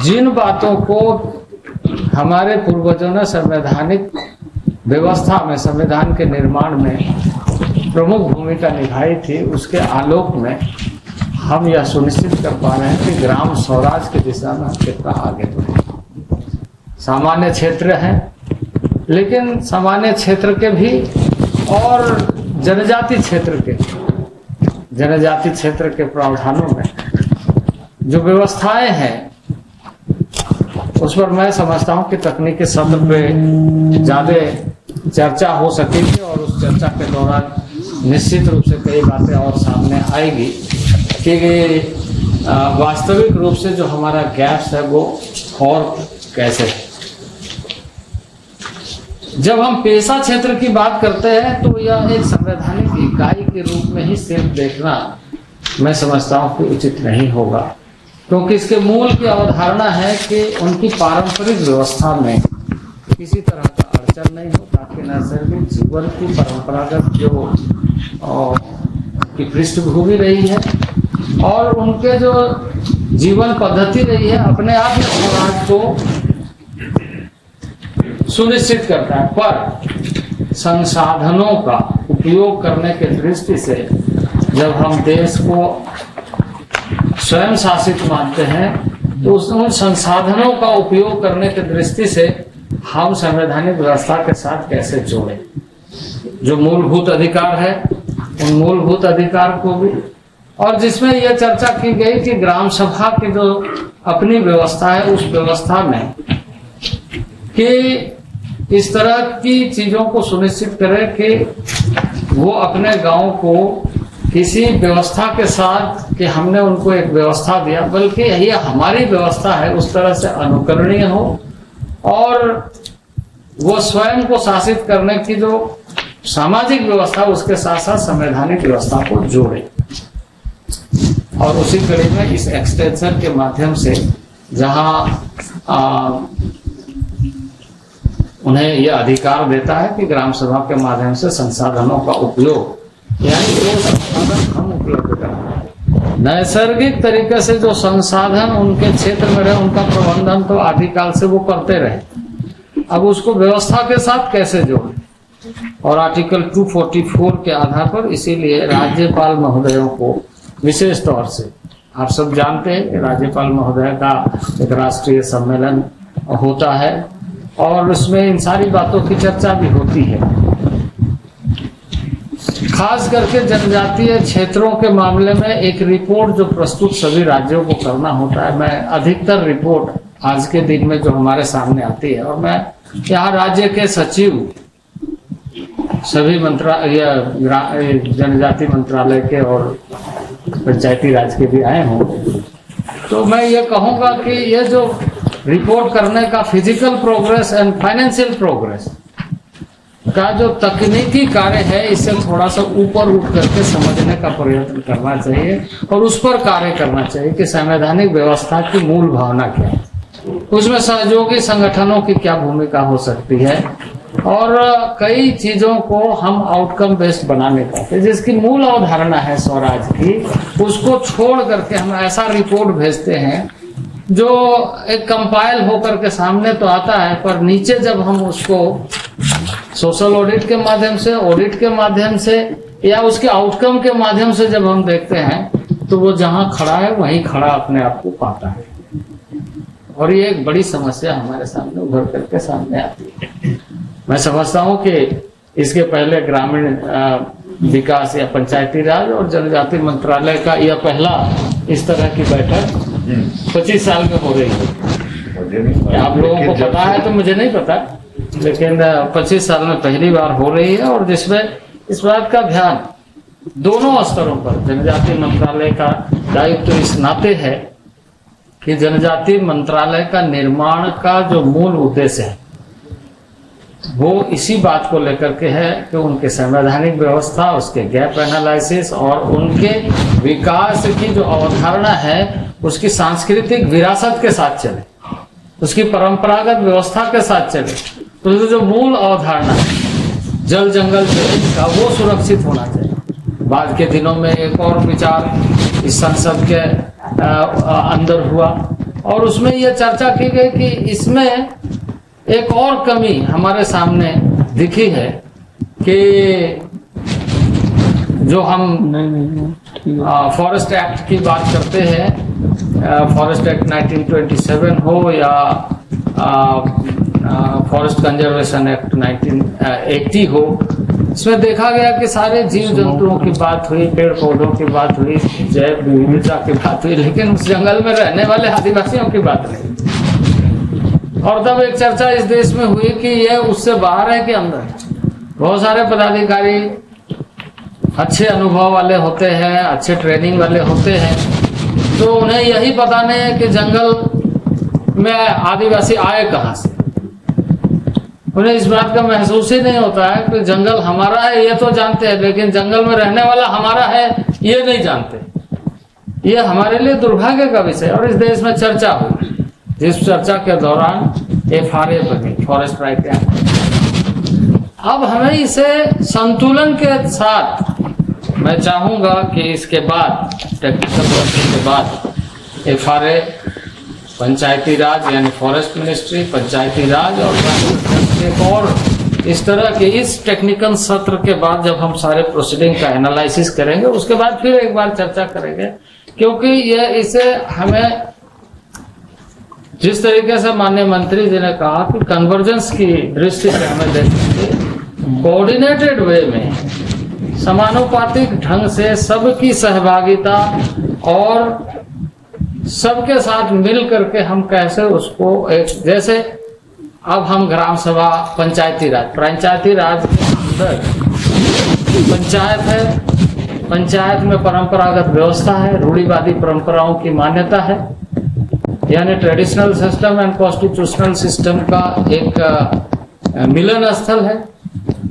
जिन बातों को हमारे पूर्वजों ने संवैधानिक व्यवस्था में, संविधान के निर्माण में प्रमुख भूमिका निभाई थी, उसके आलोक में हम यह सुनिश्चित कर पा रहे हैं कि ग्राम स्वराज की दिशा में हम कितना आगे बढ़े। सामान्य क्षेत्र हैं, लेकिन सामान्य क्षेत्र के भी और जनजाति क्षेत्र के प्रावधानों में जो व्यवस्थाएं हैं उस पर मैं समझता हूं कि तकनीकी सत्र पे ज्यादा चर्चा हो सकेगी और उस चर्चा के दौरान निश्चित रूप से कई बातें और सामने आएगी कि वास्तविक रूप से जो हमारा गैप्स है वो और कैसे है। जब हम पेशा क्षेत्र की बात करते हैं तो यह एक संवैधानिक इकाई के रूप में ही सिर्फ देखना मैं समझता हूं कि उचित नहीं होगा, क्योंकि इसके मूल की अवधारणा है कि उनकी पारंपरिक व्यवस्था में किसी तरह का अड़चन नहीं हो, ताकि नैसर्गिक जीवन की परंपरागत जो की पृष्ठभूमि रही है और उनके जो जीवन पद्धति रही है अपने आप में समाज को सुनिश्चित करता है। पर संसाधनों का उपयोग करने के दृष्टि से जब हम देश को स्वयं शासित मानते हैं तो उन संसाधनों का उपयोग करने की दृष्टि से हम संवैधानिक व्यवस्था के साथ कैसे जोड़ें। जो मूलभूत अधिकार है उन मूलभूत अधिकार को भी, और जिसमें यह चर्चा की गई कि ग्राम सभा की जो अपनी व्यवस्था है उस व्यवस्था में कि इस तरह की चीजों को सुनिश्चित करे कि वो अपने गांव को किसी व्यवस्था के साथ कि हमने उनको एक व्यवस्था दिया, बल्कि ये हमारी व्यवस्था है उस तरह से अनुकरणीय हो और वो स्वयं को शासित करने की जो सामाजिक व्यवस्था उसके साथ साथ संवैधानिक व्यवस्था को जोड़े। और उसी कड़ी में इस एक्सटेंशन के माध्यम से जहां उन्हें यह अधिकार देता है कि ग्राम सभा के माध्यम से संसाधनों का उपयोग, यानी जो संसाधन हम उपलब्ध कराएं, नैसर्गिक तरीके से जो संसाधन उनके क्षेत्र में रहे उनका प्रबंधन तो आदिकाल से वो करते रहे, अब उसको व्यवस्था के साथ कैसे जोड़ें। और आर्टिकल 244 के आधार पर इसीलिए राज्यपाल महोदयों को विशेष तौर से, आप सब जानते हैं कि राज्यपाल महोदय का एक राष्ट्रीय सम्मेलन होता है और उसमें इन सारी बातों की चर्चा भी होती है। खास करके जनजातीय क्षेत्रों के मामले में एक रिपोर्ट जो प्रस्तुत सभी राज्यों को करना होता है। मैं अधिकतर रिपोर्ट आज के दिन में जो हमारे सामने आती है, और मैं यहाँ राज्य के सचिव सभी जनजाति मंत्रालय के और पंचायती राज के भी आए हों, तो मैं ये कहूँगा कि ये जो रिपोर्ट करने का physical progress and financial progress का जो तकनीकी कार्य है, इससे थोड़ा सा ऊपर उठ करके समझने का प्रयत्न करना चाहिए और उस पर कार्य करना चाहिए कि संवैधानिक व्यवस्था की मूल भावना क्या है, उसमें सहयोगी संगठनों की क्या भूमिका हो सकती है, और कई चीजों को हम आउटकम बेस्ड बना नहीं पाते। जिसकी मूल अवधारणा है स्वराज की, उसको छोड़ करके हम ऐसा रिपोर्ट भेजते हैं जो एक कंपाइल होकर के सामने तो आता है, पर नीचे जब हम उसको सोशल ऑडिट के माध्यम से, ऑडिट के माध्यम से या उसके आउटकम के माध्यम से जब हम देखते हैं, तो वो जहां खड़ा है वहीं खड़ा अपने आप को पाता है, और ये एक बड़ी समस्या हमारे सामने उभर करके सामने आती है। मैं समझता हूँ कि इसके पहले ग्रामीण विकास या पंचायती राज और जनजाति मंत्रालय का यह पहला इस तरह की बैठक 25 साल में हो रही है। आप लोगों को पता है तो मुझे नहीं पता, लेकिन 25 साल में पहली बार हो रही है, और जिसमें इस बात का ध्यान दोनों स्तरों पर जनजाति मंत्रालय का दायित्व इस नाते है कि जनजाति मंत्रालय का निर्माण का जो मूल उद्देश्य है वो इसी बात को लेकर के है कि उनके संवैधानिक व्यवस्था, उसके गैप एनालिसिस और उनके विकास की जो अवधारणा है उसकी सांस्कृतिक विरासत के साथ चले, उसकी परंपरागत व्यवस्था के साथ चले। तो जो मूल अवधारणा है जल जंगल का, वो सुरक्षित होना चाहिए। बाद के दिनों में एक और विचार इस संसद के अंदर हुआ, और उसमें यह चर्चा की गई कि इसमें एक और कमी हमारे सामने दिखी है कि जो हम फॉरेस्ट एक्ट की बात करते हैं, फॉरेस्ट एक्ट 1927 हो या फॉरेस्ट कंजर्वेशन एक्ट 1980 हो, इसमें देखा गया कि सारे जीव जंतुओं की बात हुई, पेड़ पौधों की बात हुई, जैव विविधता की बात हुई, लेकिन उस जंगल में रहने वाले आदिवासियों की बात नहीं। और तब एक चर्चा इस देश में हुई कि यह उससे बाहर है कि अंदर। बहुत सारे पदाधिकारी अच्छे अनुभव वाले होते हैं, अच्छे ट्रेनिंग वाले होते हैं, तो उन्हें यही पता नहीं है कि जंगल में आदिवासी आए कहाँ से। उन्हें इस बात का महसूस ही नहीं होता है कि जंगल हमारा है, ये तो जानते हैं, लेकिन जंगल में रहने वाला हमारा है ये नहीं जानते। ये हमारे लिए दुर्भाग्य का विषय। और इस देश में चर्चा हुई, जिस चर्चा के दौरान FRA बनी, फॉरेस्ट राइट एक्ट। अब हमें इसे संतुलन के साथ, मैं चाहूंगा कि इसके बाद टेक्निकल प्रोसेस के बाद FRA, पंचायती राज यानी फॉरेस्ट मिनिस्ट्री, पंचायती राज और एक और इस तरह के इस टेक्निकल सत्र के बाद जब हम सारे प्रोसीडिंग का एनालिसिस करेंगे, उसके बाद फिर एक बार चर्चा करेंगे, क्योंकि यह इसे हमें जिस तरीके से माननीय मंत्री जी ने कहा कि कन्वर्जेंस की दृष्टि से हमें देखिए कोऑर्डिनेटेड वे में, समानुपातिक ढंग से सबकी सहभागिता और सबके साथ मिल करके हम कैसे उसको एक, जैसे अब हम ग्राम सभा, पंचायती राज के अंदर पंचायत है, पंचायत में परंपरागत व्यवस्था है, रूढ़िवादी परंपराओं की मान्यता है, यानी traditional system and constitutional system का एक मिलन स्थल है।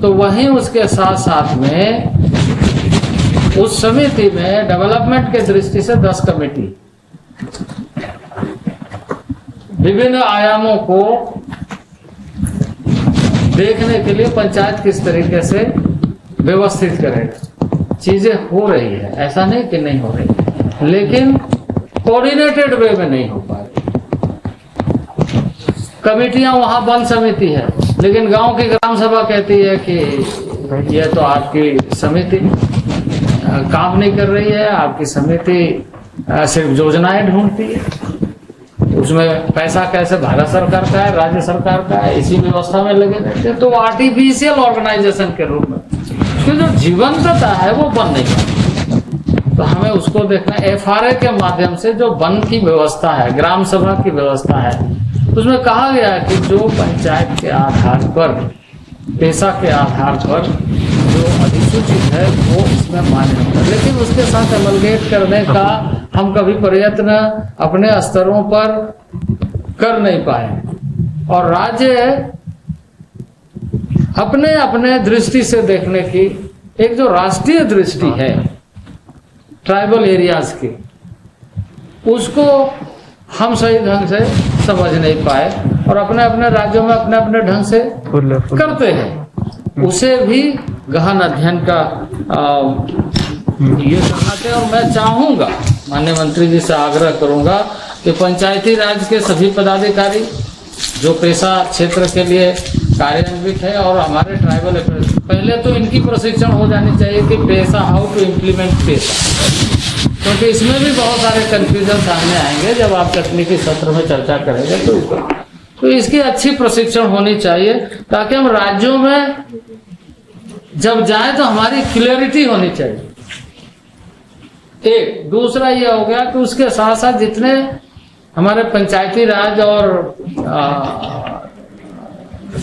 तो वहीं उसके साथ साथ में उस समिति में डेवलपमेंट के दृष्टि से 10 कमेटी विभिन्न आयामों को देखने के लिए पंचायत किस तरीके से व्यवस्थित करेगा। चीजें हो रही है, ऐसा नहीं कि नहीं हो रही, लेकिन कोऑर्डिनेटेड वे में नहीं हो पा रही। कमेटियां वहां बंद समिति है, लेकिन गांव की ग्राम सभा कहती है कि यह तो आपकी समिति काम नहीं कर रही है, आपकी समिति सिर्फ योजनाएं ढूंढती है, उसमें पैसा कैसे भारत सरकार का है, राज्य सरकार का है, इसी व्यवस्था में लगे रहते हैं। तो आर्टिफिशियल ऑर्गेनाइजेशन के रूप में उसकी जो जीवंतता है वो बन नहीं पाती। तो हमें उसको देखना, FRA के माध्यम से जो वन की व्यवस्था है, ग्राम सभा की व्यवस्था है, उसमें कहा गया है कि जो पंचायत के आधार पर, पेशा के आधार पर जो अधिसूचित है वो इसमें मान्य होता है। लेकिन उसके साथ अमलगेट करने का हम कभी प्रयत्न अपने स्तरों पर कर नहीं पाए, और राज्य अपने अपने दृष्टि से देखने की एक जो राष्ट्रीय दृष्टि है ट्राइबल एरियाज की, उसको हम सही ढंग से समझ नहीं पाए और अपने अपने राज्यों में अपने अपने ढंग से करते हैं। उसे भी गहन अध्ययन का ये करना चाहिए। और मैं चाहूंगा, माननीय मंत्री जी से आग्रह करूंगा कि पंचायती राज के सभी पदाधिकारी जो पेशा क्षेत्र के लिए कार्यान्वित है और हमारे ट्राइबल अफेयर्स, पहले तो इनकी प्रशिक्षण हो जानी चाहिए कि पेशा, हाउ टू इम्प्लीमेंट पेशा, क्योंकि इसमें भी बहुत सारे कंफ्यूजन सामने आएंगे जब आप तकनीकी सत्र में चर्चा करेंगे। तो इसकी अच्छी प्रशिक्षण होनी चाहिए ताकि हम राज्यों में जब जाएं तो हमारी क्लियरिटी होनी चाहिए। एक दूसरा ये हो गया कि उसके साथ साथ जितने हमारे पंचायती राज और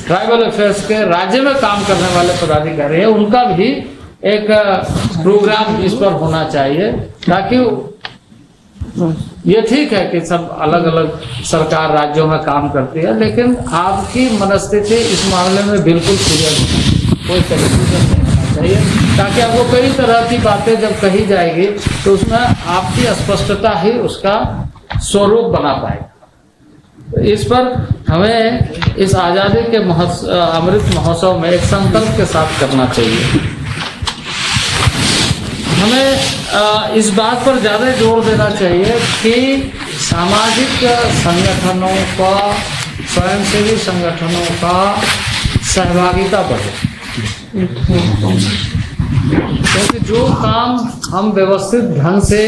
ट्राइबल अफेयर्स के राज्य में काम करने वाले पदाधिकारी हैं, उनका भी एक प्रोग्राम इस पर होना चाहिए, ताकि ये ठीक है कि सब अलग अलग सरकार राज्यों में काम करती है, लेकिन आपकी मनस्थिति इस मामले में बिल्कुल क्लियर कोई कंफ्यूजन नहीं होना चाहिए, ताकि आपको कई तरह की बातें जब कही जाएगी तो उसमें आपकी स्पष्टता ही उसका स्वरूप बना पाएगा। इस पर हमें इस आजादी के अमृत महोत्सव में एक संकल्प के साथ करना चाहिए। हमें इस बात पर ज्यादा जोर देना चाहिए कि सामाजिक संगठनों का, स्वयंसेवी संगठनों का सहभागिता बढ़े, क्योंकि जो काम हम व्यवस्थित ढंग से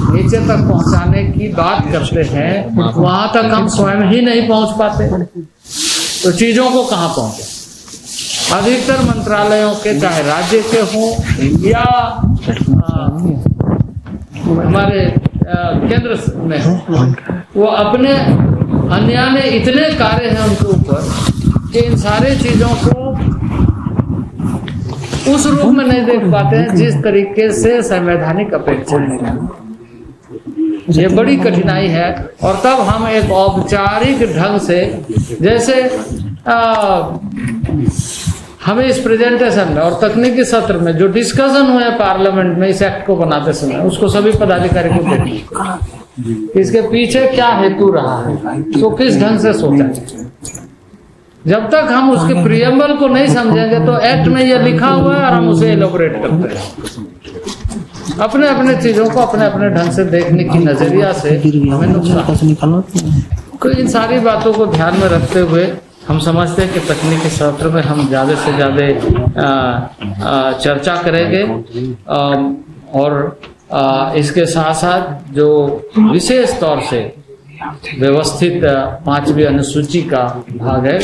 नीचे तक पहुंचाने की बात करते हैं वहां तक हम स्वयं ही नहीं पहुंच पाते, तो चीजों को कहां पहुंचे। अधिकतर मंत्रालयों के, चाहे राज्य के हों या हमारे केंद्र में हो, वो अपने अन्य इतने कार्य हैं उनके ऊपर कि इन सारी चीजों को उस रूप में नहीं देख पाते हैं जिस तरीके से संवैधानिक अपेक्षा है। ये बड़ी कठिनाई है, और तब हम एक औपचारिक ढंग से, जैसे हमें इस प्रेजेंटेशन में और तकनीकी सत्र में जो डिस्कशन हुए पार्लियामेंट में इस एक्ट को बनाते समय, उसको सभी पदाधिकारी को देखिए इसके पीछे क्या हेतु रहा है, तो किस ढंग से सोचा है। जब तक हम उसके प्रियम्बल को नहीं समझेंगे तो एक्ट में ये लिखा हुआ है और हम उसे एलोबरेट करते हैं। अपने अपने चीजों को अपने अपने ढंग से देखने की नजरिया से हमें नुकसान। इन सारी बातों को ध्यान में रखते हुए हम समझते हैं कि तकनीकी सत्र में हम ज्यादा से ज्यादा चर्चा करेंगे, और इसके साथ साथ जो विशेष तौर से व्यवस्थित 5वीं अनुसूची का भाग है,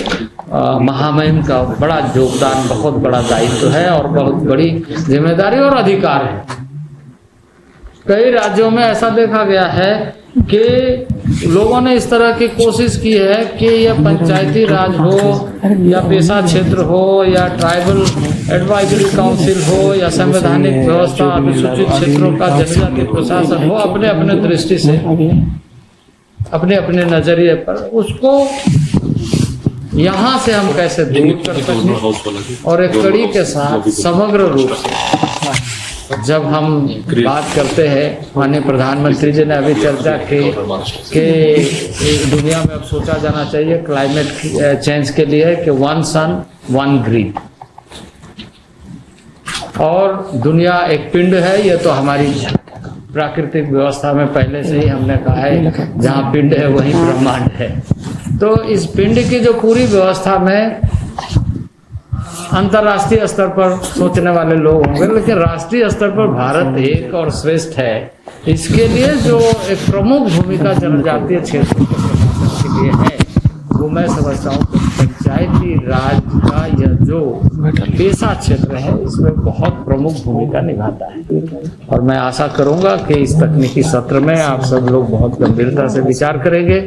महामहिम का बड़ा योगदान, बहुत बड़ा दायित्व है और बहुत बड़ी जिम्मेदारी और अधिकार है। कई राज्यों में ऐसा देखा गया है कि लोगों ने इस तरह की कोशिश की है कि यह पंचायती राज हो या पेशा क्षेत्र हो या ट्राइबल एडवाइजरी काउंसिल हो या संवैधानिक व्यवस्था अनुसूचित क्षेत्रों का जनजातीय प्रशासन हो, अपने अपने दृष्टि से, अपने अपने नजरिए पर उसको यहाँ से हम कैसे दूर कर सकें, और एक कड़ी के साथ समग्र रूप से जब हम बात करते हैं, माननीय प्रधानमंत्री जी ने अभी चर्चा की कि दुनिया में अब सोचा जाना चाहिए क्लाइमेट चेंज के लिए कि 1 सन 1 ग्रीन, और दुनिया एक पिंड है, ये तो हमारी प्राकृतिक व्यवस्था में पहले से ही हमने कहा है, जहाँ पिंड है वहीं ब्रह्मांड है। तो इस पिंड की जो पूरी व्यवस्था में अंतर्राष्ट्रीय स्तर पर सोचने वाले लोग होंगे, लेकिन राष्ट्रीय स्तर पर भारत एक और श्रेष्ठ है। इसके लिए जो एक प्रमुख भूमिका जनजातीय क्षेत्र के लिए है, वो तो मैं समझता हूँ कि पंचायती राज का यह जो पेशा क्षेत्र है इसमें बहुत प्रमुख भूमिका निभाता है। और मैं आशा करूंगा कि इस तकनीकी सत्र में आप सब लोग बहुत गंभीरता से विचार करेंगे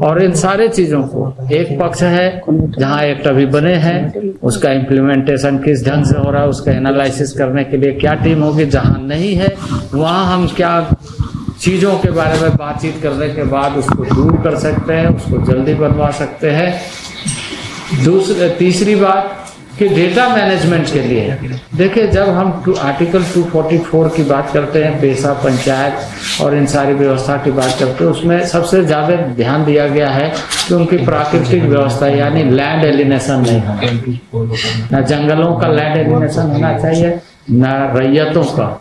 और इन सारे चीजों को, एक पक्ष है जहाँ एक्ट अभी बने हैं उसका इम्प्लीमेंटेशन किस ढंग से हो रहा है उसका एनालिसिस करने के लिए क्या टीम होगी, जहाँ नहीं है वहाँ हम क्या चीजों के बारे में बातचीत करने के बाद उसको दूर कर सकते हैं, उसको जल्दी बनवा सकते हैं। तीसरी बात कि डेटा मैनेजमेंट के लिए देखिए, जब हम आर्टिकल 244 की बात करते हैं, पेशा पंचायत और इन सारी व्यवस्था की बात करते हैं, उसमें सबसे ज्यादा ध्यान दिया गया है कि उनकी प्राकृतिक व्यवस्था यानी लैंड एलिनेशन नहीं होना, न जंगलों का लैंड एलिनेशन होना चाहिए, न रैयतों का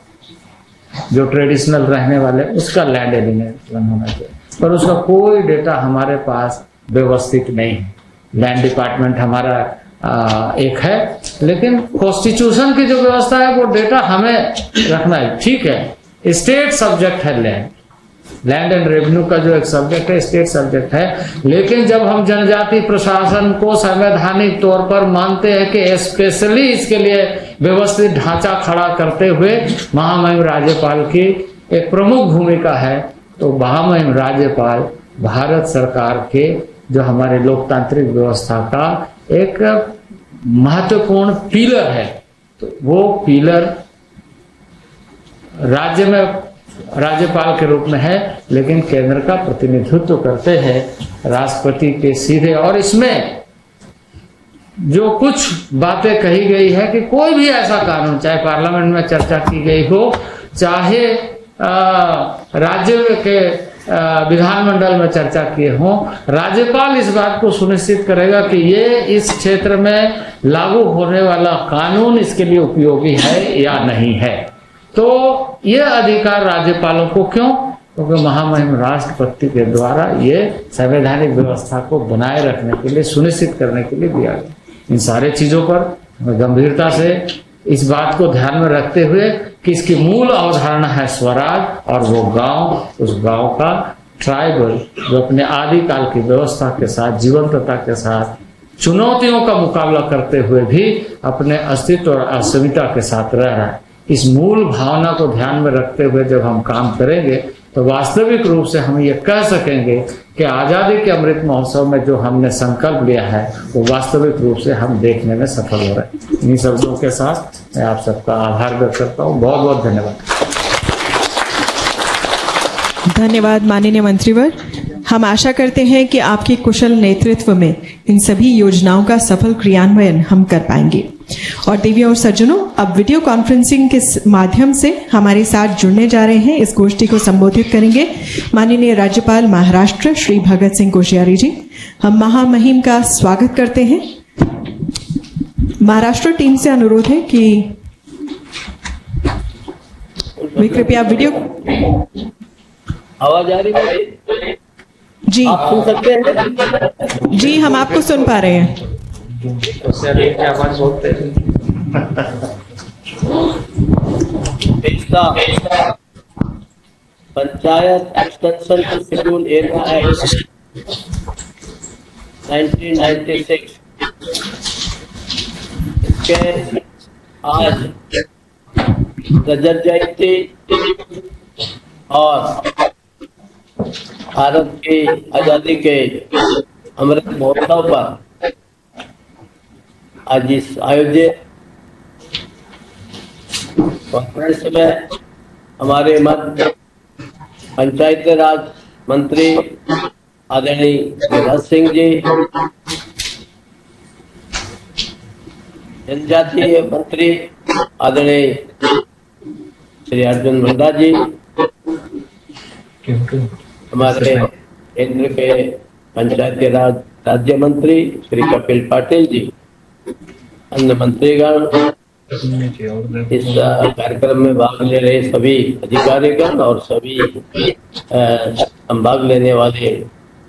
जो ट्रेडिशनल रहने वाले उसका लैंड एलिनेशन होना चाहिए। पर उसका कोई डेटा हमारे पास व्यवस्थित नहीं है। लैंड डिपार्टमेंट हमारा एक है, लेकिन कॉन्स्टिट्यूशन की जो व्यवस्था है वो डेटा हमें रखना है। ठीक है, स्टेट सब्जेक्ट है लैंड एंड रेवेन्यू का जो एक सब्जेक्ट है स्टेट सब्जेक्ट है, लेकिन जब हम जनजाति प्रशासन को संवैधानिक तौर पर मानते हैं कि स्पेशली इसके लिए व्यवस्थित ढांचा खड़ा करते हुए महामहिम राज्यपाल की एक प्रमुख भूमिका है, तो महामहिम राज्यपाल भारत सरकार के जो हमारे लोकतांत्रिक व्यवस्था का एक महत्वपूर्ण पिलर है। तो वो पिलर राज्य में राज्यपाल के रूप में है, लेकिन केंद्र का प्रतिनिधित्व करते हैं राष्ट्रपति के सीधे। और इसमें जो कुछ बातें कही गई है कि कोई भी ऐसा कानून, चाहे पार्लियामेंट में चर्चा की गई हो, चाहे राज्य के विधानमंडल में चर्चा किए हों, राज्यपाल इस बात को सुनिश्चित करेगा कि ये इस क्षेत्र में लागू होने वाला कानून इसके लिए उपयोगी है या नहीं है। तो ये अधिकार राज्यपालों को क्यों? क्योंकि महामहिम राष्ट्रपति के द्वारा ये संवैधानिक व्यवस्था को बनाए रखने के लिए, सुनिश्चित करने के लिए दिया गया। इन सारे चीजों पर गंभीरता से इस बात को ध्यान में रखते हुए कि इसकी मूल अवधारणा है स्वराज, और वो गांव, उस गांव का ट्राइबल जो अपने आदिकाल की व्यवस्था के साथ, जीवंतता के साथ, चुनौतियों का मुकाबला करते हुए भी अपने अस्तित्व और अस्मिता के साथ रह रहा है। इस मूल भावना को ध्यान में रखते हुए जब हम काम करेंगे तो वास्तविक रूप से हम ये कह सकेंगे कि आजादी के अमृत महोत्सव में जो हमने संकल्प लिया है वो वास्तविक रूप से हम देखने में सफल हो रहे हैं। इन्हीं शब्दों के साथ मैं आप सबका आभार व्यक्त करता हूँ। बहुत बहुत धन्यवाद। धन्यवाद माननीय मंत्रीवर। हम आशा करते हैं कि आपके कुशल नेतृत्व में इन सभी योजनाओं का सफल क्रियान्वयन हम कर पाएंगे। और देवियों और सज्जनों, अब वीडियो कॉन्फ्रेंसिंग के माध्यम से हमारे साथ जुड़ने जा रहे हैं, इस गोष्ठी को संबोधित करेंगे माननीय राज्यपाल महाराष्ट्र श्री भगत सिंह कोश्यारी जी। हम महामहिम का स्वागत करते हैं। महाराष्ट्र टीम से अनुरोध है कि वे कृपया वीडियो। आवाज आ रही है जी, आप सुन सकते हैं? जी हम आपको सुन पा रहे हैं। आवाज बोलते हैं। Panchayat extension to schedule area act 1996 इसके आज रजत जयंती और भारत की आजादी के अमृत महोत्सव पर आज इस आयोजित कॉन्फ्रेंस में हमारे मध्य पंचायत राज मंत्री आदरणीय गिरिराज सिंह जी, जनजातीय मंत्री आदरणीय श्री अर्जुन मुंडा जी, हमारे केंद्र के पंचायती राज राज्य मंत्री श्री कपिल पाटिल जी, अन्य मंत्रीगण, इस कार्यक्रम में भाग ले रहे सभी अधिकारीगण और सभी भाग लेने वाले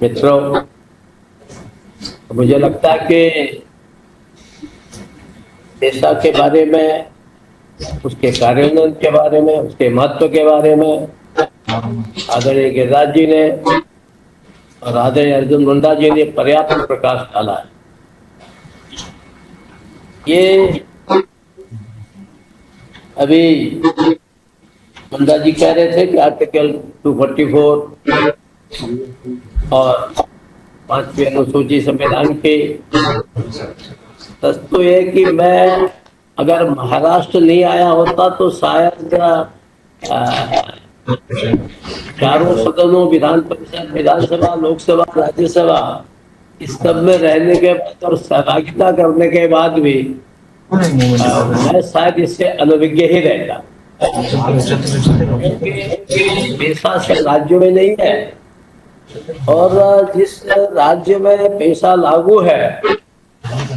मित्रों, मुझे लगता है कि पेशा के बारे में, उसके कार्यान्वयन के बारे में, उसके महत्व के बारे में आदरणीय गिरिराज जी ने और आदरणीय अर्जुन मुंडा जी ने पर्याप्त प्रकाश डाला है। ये अभी मुंडा जी कह रहे थे कि आर्टिकल 244 और 5वीं अनुसूची संविधान के सच तो ये कि मैं अगर महाराष्ट्र नहीं आया होता तो शायद चारों सदनों विधान परिषद, विधानसभा, लोकसभा, राज्यसभा इस सब में रहने के बाद और सहभागिता करने के बाद भी मैं शायद इससे अनभिज्ञ ही रहता, क्योंकि पेशा सब राज्यों में नहीं है और जिस राज्य में पेशा लागू है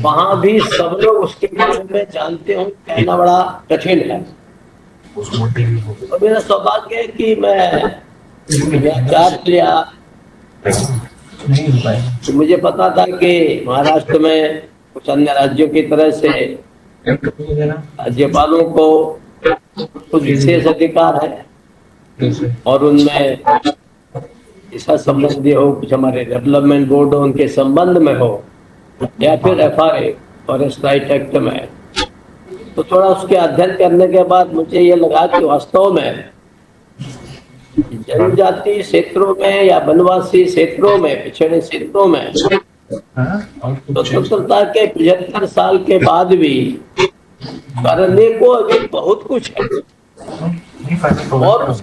वहां भी सब लोग उसके बारे में जानते हो, कहना बड़ा कठिन है। तो मेरा सौभाग्य है कि मैं व्याख्यान लिया तो मुझे पता था कि महाराष्ट्र में कुछ अन्य राज्यों की तरह से राज्यपालों को कुछ विशेष अधिकार है और उनमें इसका संबंधी हो, कुछ हमारे डेवलपमेंट बोर्ड हो उनके संबंध में हो या फिर FRA फॉरेस्ट राइट एक्ट में, तो थोड़ा उसके अध्ययन करने के बाद मुझे ये लगा कि वास्तव में जनजाति क्षेत्रों में या वनवासी क्षेत्रों में, पिछड़े क्षेत्रों में तो स्वतंत्रता के 75 साल के बाद भी करने को अभी बहुत कुछ है और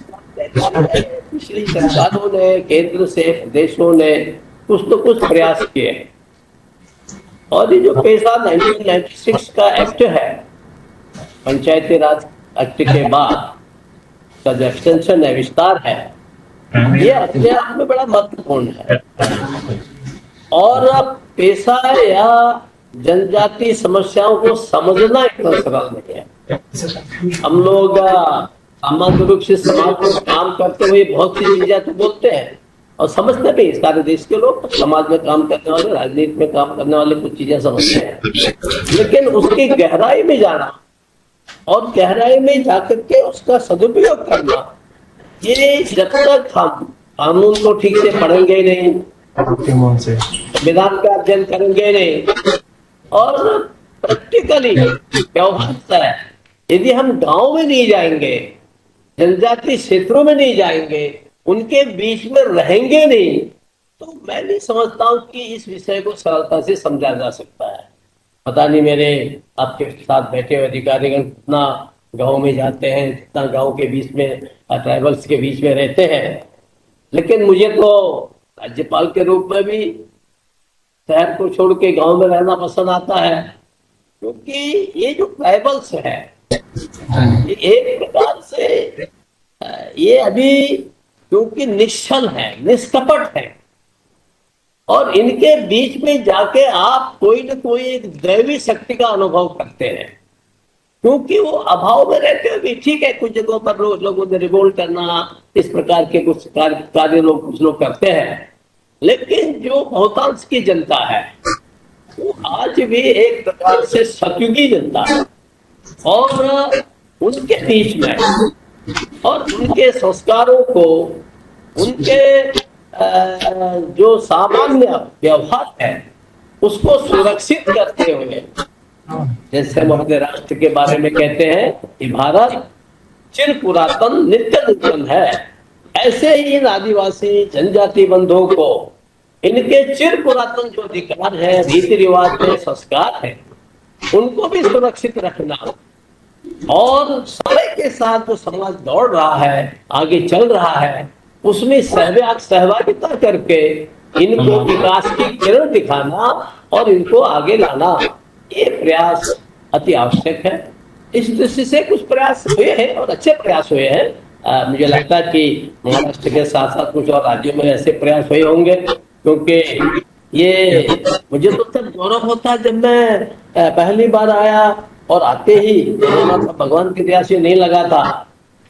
पिछली सरकारों ने, केंद्र से प्रदेशों ने कुछ तो कुछ प्रयास किए हैं। और ये जो पेशा 1996 का एक्ट है, पंचायती राज एक्ट के बाद का जो एक्सटेंशन है, विस्तार है, ये अपने आप में बड़ा महत्वपूर्ण है और पेशा या जनजाति समस्याओं को समझना इतना सरल नहीं है। हम लोग सामान्य रूप से समाज में काम करते हुए बहुत सी चीजें तो बोलते हैं और समझते भी, सारे देश के लोग समाज में काम करने वाले, राजनीति में काम करने वाले कुछ चीजें समझते हैं, लेकिन उसकी गहराई में जाना और गहराई में जाकर के उसका सदुपयोग करना, ये जब तक हम कानून को ठीक से पढ़ेंगे नहीं, संविधान का अध्ययन करेंगे नहीं और प्रैक्टिकली व्यवहार से यदि हम गांव में नहीं जाएंगे, जनजाति क्षेत्रों में नहीं जाएंगे, उनके बीच में रहेंगे नहीं, तो मैं नहीं समझता हूं कि इस विषय को सरलता से समझा जा सकता है। पता नहीं मेरे आपके साथ बैठे हुए अधिकारीगण कितना गांव में जाते हैं, कितना गांव के बीच में, ट्राइबल्स के बीच में रहते हैं, लेकिन मुझे तो राज्यपाल के रूप में भी शहर को छोड़ के गांव में रहना पसंद आता है, क्योंकि ये जो ट्राइबल्स है ये एक प्रकार से ये अभी क्योंकि निश्चल है, निष्कपट है और इनके बीच में जाके आप कोई न कोई एक दैवी शक्ति का अनुभव करते हैं, क्योंकि वो अभाव में रहते हुए भी ठीक है, कुछ जगहों पर लोगों ने रिवोल्ट करना, इस प्रकार के कुछ कार्य लोग कुछ लोग करते हैं, लेकिन जो बहुतांश की जनता है वो आज भी एक प्रकार से सतयुगी जनता है और उनके बीच में और उनके संस्कारों को, उनके जो सामान्य व्यवहार है उसको सुरक्षित करते हुए, जैसे हम अपने राष्ट्र के बारे में कहते हैं कि भारत चिर पुरातन नित्य नूतन है, ऐसे ही इन आदिवासी जनजाति बंधुओं को इनके चिर पुरातन जो अधिकार है, रीति रिवाज है, संस्कार है, उनको भी सुरक्षित रखना और समय के साथ जो समाज दौड़ रहा है, आगे चल रहा है, उसमें सहभागिता करके इनको विकास की किरण दिखाना और इनको आगे लाना, ये प्रयास अति आवश्यक है। इस दृष्टि से कुछ प्रयास हुए हैं और अच्छे प्रयास हुए हैं। मुझे लगता है कि महाराष्ट्र के साथ साथ कुछ और राज्यों में ऐसे प्रयास हुए होंगे, क्योंकि ये मुझे तो तब गौरव होता जब मैं पहली बार आया और आते ही भगवान की दया से नहीं लगा था,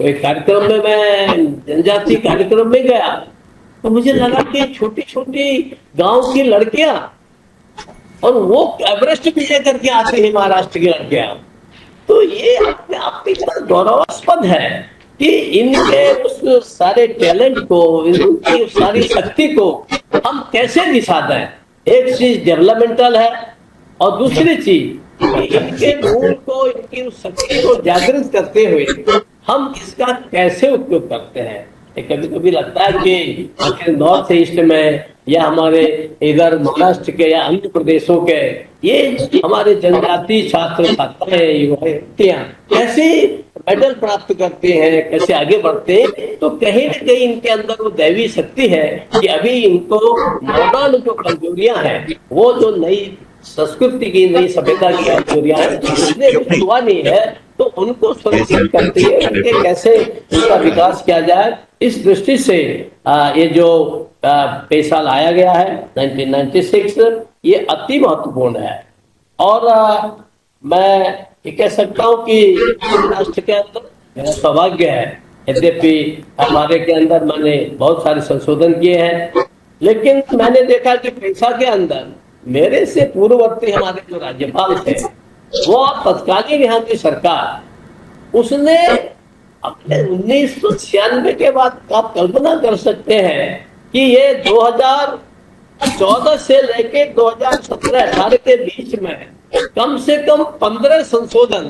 तो एक कार्यक्रम में मैं जनजाति कार्यक्रम में गया तो मुझे लगा कि छोटी छोटी गांव की लड़कियां और वो एवरेस्ट विजय करके आती है, महाराष्ट्र की लड़कियां, तो ये अपने आप में इतना गौरवास्पद है कि इनके उस सारे टैलेंट को, इनकी सारी शक्ति को हम कैसे दिशा दें। एक चीज डेवलपमेंटल है और दूसरी चीज इनके मूल को, इनकी उस शक्ति को जागृत करते हुए हम इसका कैसे उपयोग करते हैं। कभी कभी लगता है कि नॉर्थ ईस्ट में या हमारे इधर महाराष्ट्र के या अन्य प्रदेशों के ये हमारे जनजातीय छात्र छात्राएं युवतियां कैसे मेडल प्राप्त करते हैं, कैसे आगे बढ़ते हैं, तो कहीं न कहीं इनके अंदर वो दैवी शक्ति है कि अभी इनको मॉडर्न जो कमजोरियां हैं, वो जो नई संस्कृति की, नई सभ्यता की कमजोरियां हैं, इसलिए हुआ नहीं है, तो उनको सुनिश्चित करती है कि कैसे इनका विकास किया जाए। इस दृष्टि से ये जो पैसा लाया गया है 1996, ये अति महत्वपूर्ण है। और मैं ये कह सकता हूँ कि राष्ट्र के अंदर मेरा सौभाग्य है, यद्यपि हमारे के अंदर मैंने बहुत सारे संशोधन किए हैं, लेकिन मैंने देखा कि पैसा के अंदर मेरे से पूर्ववर्ती हमारे जो राज्यपाल थे, वो तत्कालीन यहाँ की सरकार, उसने अपने 1996 के बाद आप कल्पना कर सकते हैं कि ये 2014 से लेके 2017-18 के बीच में कम से कम 15 संशोधन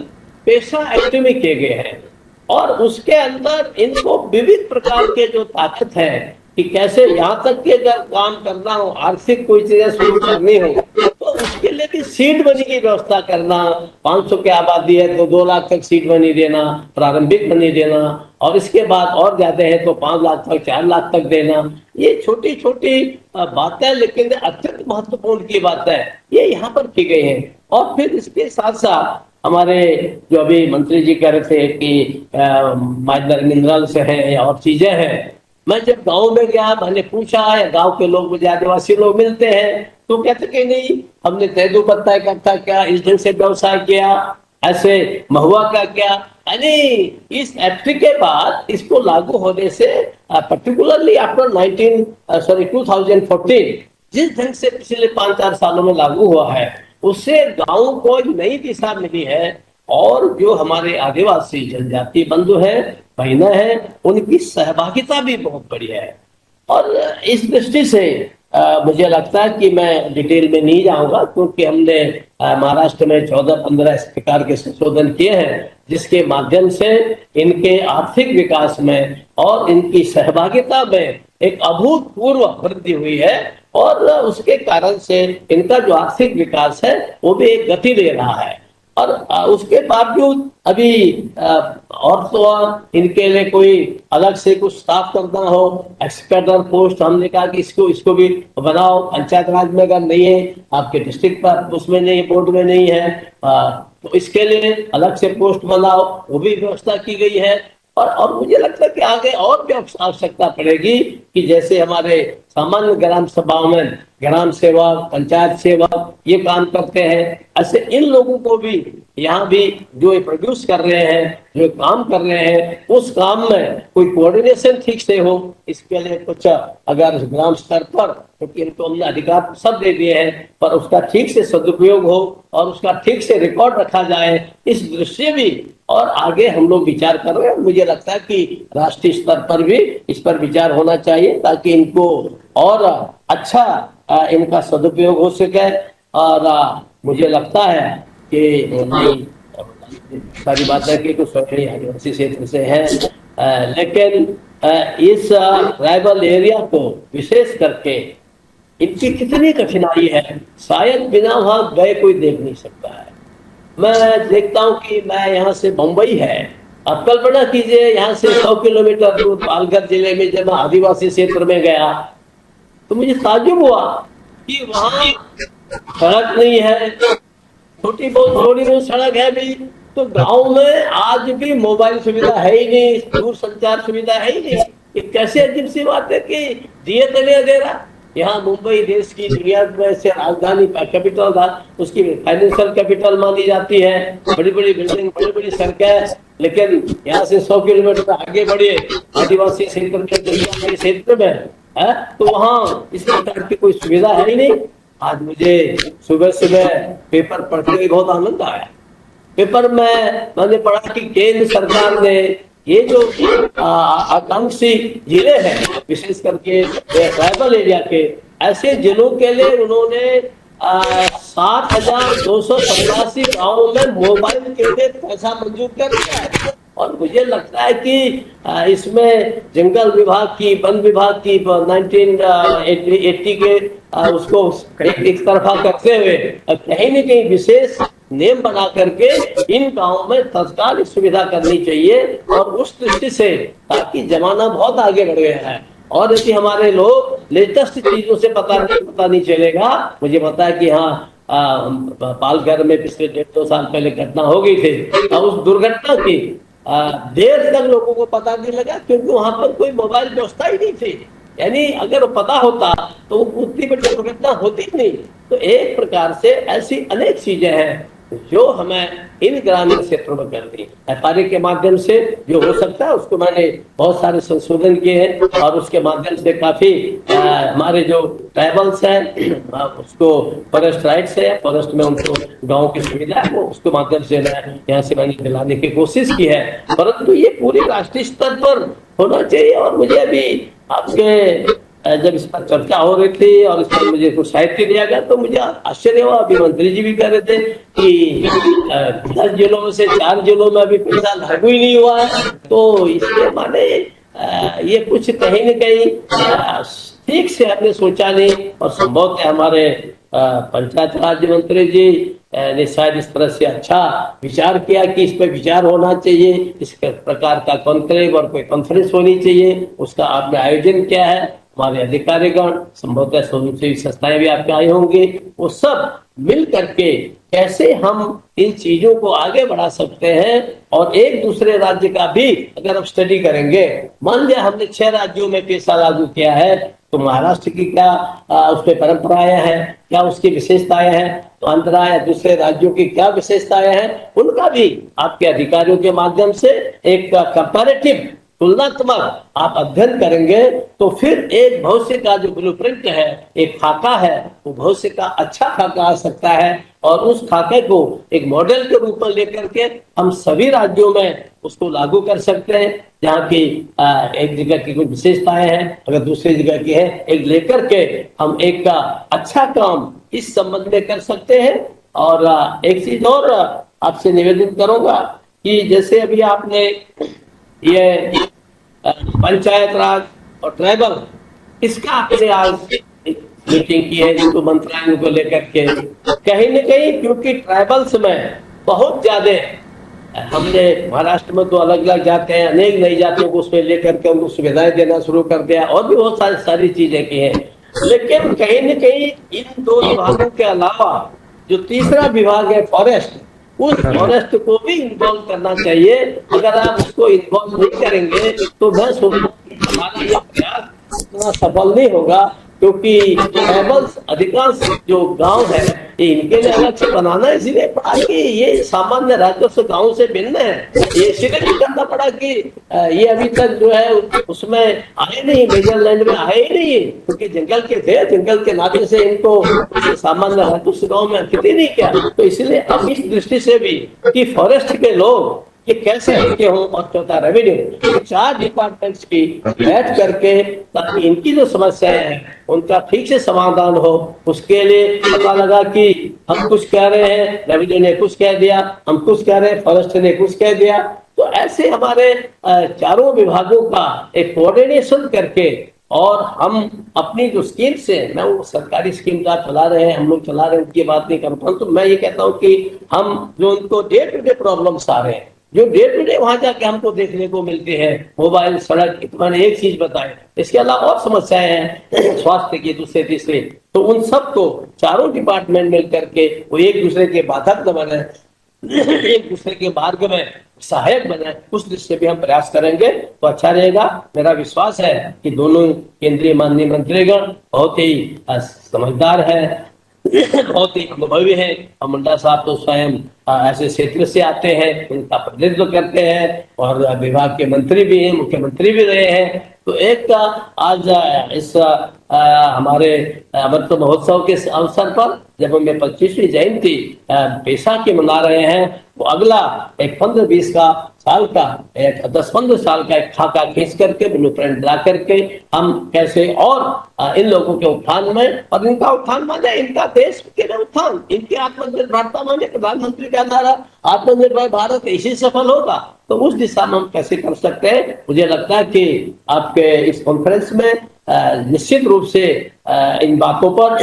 पेशा एक्ट में किए गए हैं। और उसके अंदर इनको विविध प्रकार के जो ताकत है कि कैसे यहाँ तक कि अगर काम करना हो, आर्थिक कोई चीजें शुरू करनी हो, तो उसके लिए भी सीड मनी की व्यवस्था करना। 500 की आबादी है तो 2 लाख तक सीड मनी देना, प्रारंभिक मनी देना, और इसके बाद और ज्यादा है तो 5 लाख तक, 4 लाख तक देना। ये छोटी छोटी बातें, लेकिन अत्यंत महत्वपूर्ण की बातें ये यहाँ पर की गई है। और फिर इसके साथ साथ हमारे जो अभी मंत्री जी कह रहे थे कि माइनर मिनरल्स है और चीजें हैं, मैं जब गांव में गया, मैंने पूछा, या गांव के लोग, मुझे आदिवासी लोग मिलते हैं, तो कहते कि नहीं, हमने तेंदू पत्ता इकट्ठा किया, इस ढंग से व्यवसाय किया, ऐसे महुआ का क्या। यानी इस एक्ट के बाद इसको लागू होने से पर्टिकुलरली आफ्टर 2014 जिस ढंग से पिछले 5-4 सालों में लागू हुआ है, उससे गांव को नई दिशा मिली है। और जो हमारे आदिवासी जनजाति बंधु हैं, बहना है, उनकी सहभागिता भी बहुत बड़ी है। और इस दृष्टि से मुझे लगता है कि मैं डिटेल में नहीं जाऊंगा, क्योंकि हमने महाराष्ट्र में 14-15 इस प्रकार के संशोधन किए हैं, जिसके माध्यम से इनके आर्थिक विकास में और इनकी सहभागिता में एक अभूतपूर्व वृद्धि हुई है। और उसके कारण से इनका जो आर्थिक विकास है वो भी एक गति ले रहा है। और उसके बावजूद अभी और तो और इनके लिए कोई अलग से कुछ स्टाफ करना हो, एक्सपेक्टर पोस्ट, हमने कहा कि इसको भी बनाओ। पंचायत राज में अगर नहीं है, आपके डिस्ट्रिक्ट पर उसमें नहीं, बोर्ड में नहीं है, तो इसके लिए अलग से पोस्ट बनाओ, वो भी व्यवस्था की गई है। और मुझे लगता है कि आगे और भी आवश्यकता पड़ेगी कि जैसे हमारे सामान्य ग्राम सभाओं में ग्राम सेवक, पंचायत सेवक ये काम करते हैं, ऐसे इन लोगों को भी यहाँ भी जो प्रोड्यूस कर रहे हैं, जो काम कर रहे हैं, उस काम में कोई कोऑर्डिनेशन ठीक से हो, इसके लिए कुछ अगर ग्राम स्तर पर, क्योंकि इनको हमने अधिकार सब दे दिए हैं, पर उसका ठीक से सदुपयोग हो और उसका ठीक से रिकॉर्ड रखा जाए, इस दृश्य भी और आगे हम लोग विचार कर रहे हैं। मुझे लगता है कि राष्ट्रीय स्तर पर भी इस पर विचार होना चाहिए, ताकि इनको और अच्छा इनका सदुपयोग हो सके। और मुझे लगता है कि सारी बातें की कुछ आदिवासी क्षेत्र से है, लेकिन इस ट्राइबल एरिया को विशेष करके इनकी कितनी कठिनाई है, शायद बिना वहां गए कोई देख नहीं सकता है। मैं देखता हूं कि मैं यहाँ से मुंबई है, अब कल्पना कीजिए यहाँ से 100 किलोमीटर दूर पालघर जिले में जब मैं आदिवासी क्षेत्र में गया, तो मुझे ताज्जुब हुआ कि वहां सड़क नहीं है, थोड़ी बहुत सड़क है भी, तो गांव में आज भी मोबाइल सुविधा है ही नहीं, दूर संचार सुविधा है ही नहीं। ये कैसे अजीब सी बात है कि दिए तो नहीं दे रहा। यहाँ मुंबई देश की दुनिया में से राजधानी कैपिटल था, उसकी फाइनेंशियल कैपिटल मानी जाती है, बड़ी बड़ी बिल्डिंग, बड़ी बड़ी सड़कें, लेकिन यहाँ से 100 किलोमीटर आगे बढ़े आदिवासी क्षेत्र में, क्षेत्र में है, तो वहाँ इस प्रकार की कोई सुविधा है ही नहीं। आज मुझे सुबह सुबह पेपर पढ़ते हुए बहुत आनंद आया। पेपर में मैंने पढ़ा कि केंद्र सरकार ने ये जो आकांक्षी जिले हैं, विशेष करके ट्राइबल एरिया के, ऐसे जिलों के लिए उन्होंने 7,287 गाँवों में मोबाइल के लिए पैसा मंजूर कर दिया है। और मुझे लगता है कि इसमें जंगल विभाग की, वन विभाग की 1980 के उसको एक तरफा करते हुए कहीं न कहीं विशेष नियम बना करके इन गाँवों में तत्काल सुविधा करनी चाहिए। और उस दृष्टि से, ताकि जमाना बहुत आगे बढ़ गया है और यदि हमारे लोग लेटेस्ट चीजों से पता नहीं चलेगा। मुझे पता है कि हाँ, पालघर में पिछले 1.5-2 साल पहले घटना हो गई थी और उस दुर्घटना की देर तक लोगों को पता नहीं लगा, क्योंकि वहां पर कोई मोबाइल व्यवस्था ही नहीं थी। यानी अगर पता होता तो उतनी बड़ी दुर्घटना होती ही नहीं। तो एक प्रकार से ऐसी अनेक चीजें हैं जो हमें इन ग्रामीण क्षेत्रों में करनी है। FRA के माध्यम से जो हो सकता है उसको मैंने बहुत सारे संशोधन किए हैं और उसके माध्यम से काफी हमारे जो ट्राइबल्स हैं उसको फॉरेस्ट राइट्स है, फॉरेस्ट में उनको गांव की सुविधा है, वो उसके माध्यम से यहाँ से मैंने दिलाने की कोशिश की है। परंतु ये पूरे राष्ट्रीय स्तर पर होना चाहिए। और मुझे अभी आपके जब इस पर चर्चा हो रही थी और इस पर मुझे कुछ साहित्य दिया गया तो मुझे आश्चर्य हुआ। अभी मंत्री जी भी कह रहे थे कि 10 जिलों में से 4 जिलों में अभी पैसा लागू ही नहीं हुआ है। तो इसलिए माने ये कुछ कहीं न कहीं ठीक से हमने सोचा नहीं। और संभवतः हमारे पंचायत राज मंत्री जी ने शायद इस तरह से अच्छा विचार किया कि इस पर विचार होना चाहिए, इस प्रकार का कॉन्क्लेव और कोई कॉन्फ्रेंस होनी चाहिए। उसका आपने आयोजन किया है। हमारे अधिकारीगण, संभवतः स्वयंसेवी संस्थाएं भी आपके आए होंगे, वो सब मिल करके कैसे हम इन चीजों को आगे बढ़ा सकते हैं। और एक दूसरे राज्य का भी अगर हम स्टडी करेंगे, मान लिया हमने 6 राज्यों में पेशा लागू किया है, तो महाराष्ट्र की क्या उसमें परंपराएं हैं, क्या उसकी विशेषताएं हैं, तो आंध्र या दूसरे राज्यों की क्या विशेषताएं हैं, उनका भी आपके अधिकारियों के माध्यम से एक कंपैरेटिव, तुलनात्मक आप अध्ययन करेंगे तो फिर एक भविष्य का जो ब्लूप्रिंट है, एक खाका है, वो भविष्य का अच्छा खाका आ सकता है। और उस खाके को एक मॉडल के रूप में लेकर के हम सभी राज्यों में उसको लागू कर सकते हैं। जहाँ की एक जगह की कुछ विशेषताएं हैं, अगर दूसरी जगह की है, एक लेकर के हम एक अच्छा काम इस संबंध में कर सकते हैं। और एक चीज और आपसे निवेदन करूंगा कि जैसे अभी आपने ये पंचायत राज और ट्राइबल, इसका आपने आज मीटिंग की है जिनको मंत्रालयों को लेकर के, कहीं न कहीं क्योंकि ट्राइबल्स में बहुत ज्यादा हमने महाराष्ट्र में तो अलग अलग जाते हैं, अनेक नई जातियों को उसमें लेकर के उनको सुविधाएं देना शुरू कर दिया और भी बहुत सारी चीजें की हैं। लेकिन कहीं न कहीं इन 2 विभागों के अलावा जो तीसरा विभाग है फॉरेस्ट, उस फॉरेस्ट को भी इन्वॉल्व करना चाहिए। अगर आप उसको इन्वॉल्व नहीं करेंगे तो मैं सोचता हमारा ये प्रयास उतना सफल नहीं होगा, क्योंकि ट्राइबल्स अधिकांश जो गांव है इनके लिए अलग से बनाना इसलिए पड़ा कि ये सामान्य राजस्व गांव से भिन्न है। ये इसलिए भी करना पड़ा कि ये अभी तक जो है उसमें आए नहीं, मेजर लैंड में आए ही नहीं, क्योंकि जंगल के थे, जंगल के नाते से इनको सामान्य राजस्व गाँव में अंकित ही नहीं किया। तो इसलिए अब इस दृष्टि से भी कि फॉरेस्ट के लोग ये कैसे हटके हों, और चौथा रेवेन्यू, 4 डिपार्टमेंट्स की बैठ करके ताकि इनकी जो समस्याएं हैं उनका ठीक से समाधान हो। उसके लिए पता लगा कि हम कुछ कह रहे हैं, रेवेन्यू ने कुछ कह दिया, हम कुछ कह रहे हैं, फॉरेस्ट ने कुछ कह दिया। तो ऐसे हमारे चारों विभागों का एक कोऑर्डिनेशन करके और हम अपनी जो स्कीम्स है, मैं वो सरकारी स्कीम का चला रहे हैं, हम लोग चला रहे हैं, उनकी बात नहीं कर पाऊँ। तो मैं ये कहता हूँ कि हम जो उनको डे टू डे प्रॉब्लम्स आ रहे हैं, जो डे टू डे वहां जाके हमको देखने को मिलती है, मोबाइल, सड़क, मैंने एक चीज बताई, इसके अलावा और समस्याएं हैं स्वास्थ्य की, दूसरे तीसरे, तो उन सबको चारों डिपार्टमेंट मिल करके वो एक दूसरे के बाधक न बने, एक दूसरे के मार्ग में सहायक बने, उस दृष्टि से भी हम प्रयास करेंगे तो अच्छा रहेगा। मेरा विश्वास है कि दोनों केंद्रीय माननीय मंत्रीगण बहुत ही समझदार है, बहुत ही अनुभवी है। और मुंडा साहब तो स्वयं ऐसे क्षेत्र से आते हैं, उनका प्रतिनिधित्व करते हैं और विभाग के मंत्री भी हैं, मुख्यमंत्री भी रहे हैं। तो एक आज इस हमारे अमृत महोत्सव के अवसर पर जब हम 25वीं जयंती पेशा की मना रहे हैं, तो अगला एक 15-20 का साल का, एक 10-15 साल का एक खाका खींच करके, ब्लूप्रिंट ला करके हम कैसे और इन लोगों के उत्थान में, और इनका उत्थान माने इनका देश के लिए उत्थान, इनकी आत्मनिर्भरता माने प्रधानमंत्री का नारा आत्मनिर्भर भारत इसी सफल होगा, तो उस दिशा में हम कैसे कर सकते हैं। मुझे लगता है कि आपके इस कॉन्फ्रेंस में निश्चित रूप से इन बातों पर,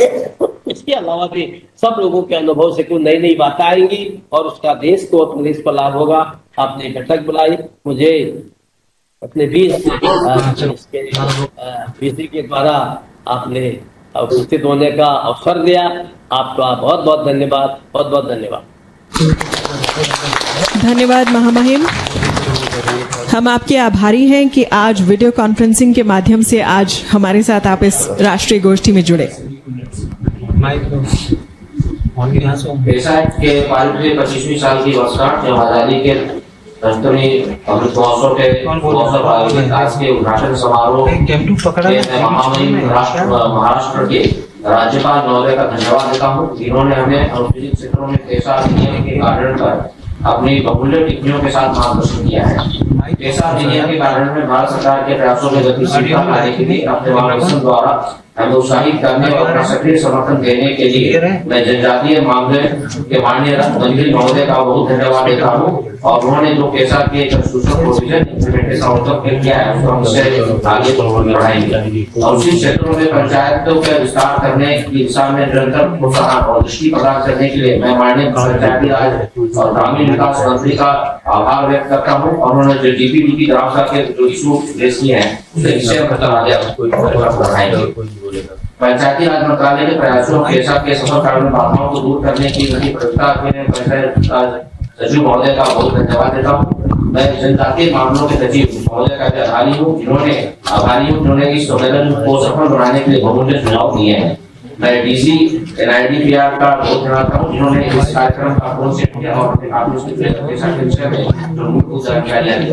इसके अलावा भी सब लोगों के अनुभव से कोई नई नई बातें आएंगी और उसका देश को और प्रदेश पर लाभ होगा। आपने बैठक बुलाई, मुझे अपने 20 के द्वारा आपने उपस्थित होने का अवसर दिया। आपका बहुत बहुत धन्यवाद, बहुत बहुत धन्यवाद। धन्यवाद महामहिम। हम आपके आभारी हैं कि आज वीडियो कॉन्फ्रेंसिंग के माध्यम से आज हमारे साथ आप इस राष्ट्रीय गोष्ठी में जुड़े। पेशा के पारित हुए 25वीं साल की वर्षगांठ एवं आजादी के 75वीं अमृत महोत्सव के अवसर पर आयोजित आज के उद्घाटन समारोह के महामहिम महाराष्ट्र के राज्यपाल महोदय का धन्यवाद देता हूँ, जिन्होंने हमें अनुसूचित क्षेत्रों में पेशा अधिनियम के कारण पर अपनी बहुमूल्य टिप्पणियों के साथ मार्गदर्शन किया है। पेशा अधिनियम के कारण में भारत सरकार के प्रयासों में गतिशीलता लाने के लिए अपने मार्गदर्शन द्वारा हमें उत्साहित करने और अपना सक्रिय समर्थन देने के लिए मैं जनजातीय मामले के माननीय मंत्री महोदय का बहुत धन्यवाद देता हूँ, और उन्होंने जो पेशा के प्रोविजन इम्प्लीमेंटेशन किया है उसको हम उससे आगे बढ़ाएंगे और उसी क्षेत्रों में पंचायतों का विस्तार करने की दिशा में निरंतर प्रोत्साहन और दृष्टि प्रदान करने के लिए मैं माननीय पंचायती राज और ग्रामीण विकास मंत्री का आभार व्यक्त करता हूँ, और उन्होंने जो डीपीडीपी ग्राम सभा के जो इशू रेस किए हैं उससे बढ़ाएंगे। पंचायती राज मंत्रालय के प्रयासों पेशा के सफल कार्य बाधाओं को दूर करने की प्रतिबद्धता में पंचायत राज सचिव महोदय का बहुत धन्यवाद देता हूँ। मैं जनजातीय मामलों के सचिव महोदय का आभारी हूँ, जिन्होंने इस सम्मेलन को सफल बनाने के लिए बहुमूल्य सुझाव दिए हैं। मैं डीसी NIDPR का बहुत धन्यवाद हूँ, जिन्होंने इस कार्यक्रम का प्रोत्साहित किया और पेशा के विषय में जो मुख्य जानकारियां दी।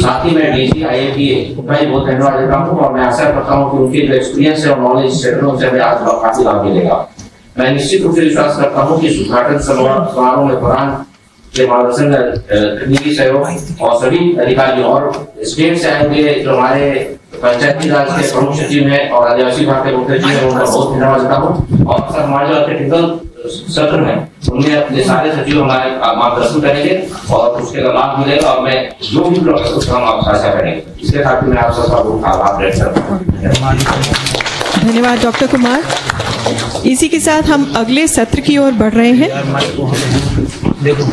साथ ही मैं डीसी IAPA का बहुत धन्यवाद देता हूँ, और मैं आशा करता हूँ कि उनके जो एक्सपीरियंस है और नॉलेज क्षेत्रों से हमें आज काफी लाभ मिलेगा। मैं निश्चित रूप से विश्वास करता हूँ कि उद्घाटन समारोह में प्रधान के मार्गदर्शन तकनीकी सहयोग और सभी अधिकारियों और स्टेट से आए हुए जो हमारे पंचायती राज के प्रमुख सचिव हैं और आदिवासी विभाग के मुख्य सचिव हैं, उनका बहुत धन्यवाद देता हूँ। और सर हमारे जो टेक्निकल सत्र में उनमें अपने सारे सचिव हमारे मार्गदर्शन करेंगे और उसके लाभ मिलेगा, और मैं जो भी ब्लॉक है उसका हम आप साझा करेंगे। इसके साथ मैं आप सबका बहुत आभार व्यक्त करता हूँ। धन्यवाद डॉक्टर कुमार। इसी के साथ हम अगले सत्र की ओर बढ़ रहे हैं। देखो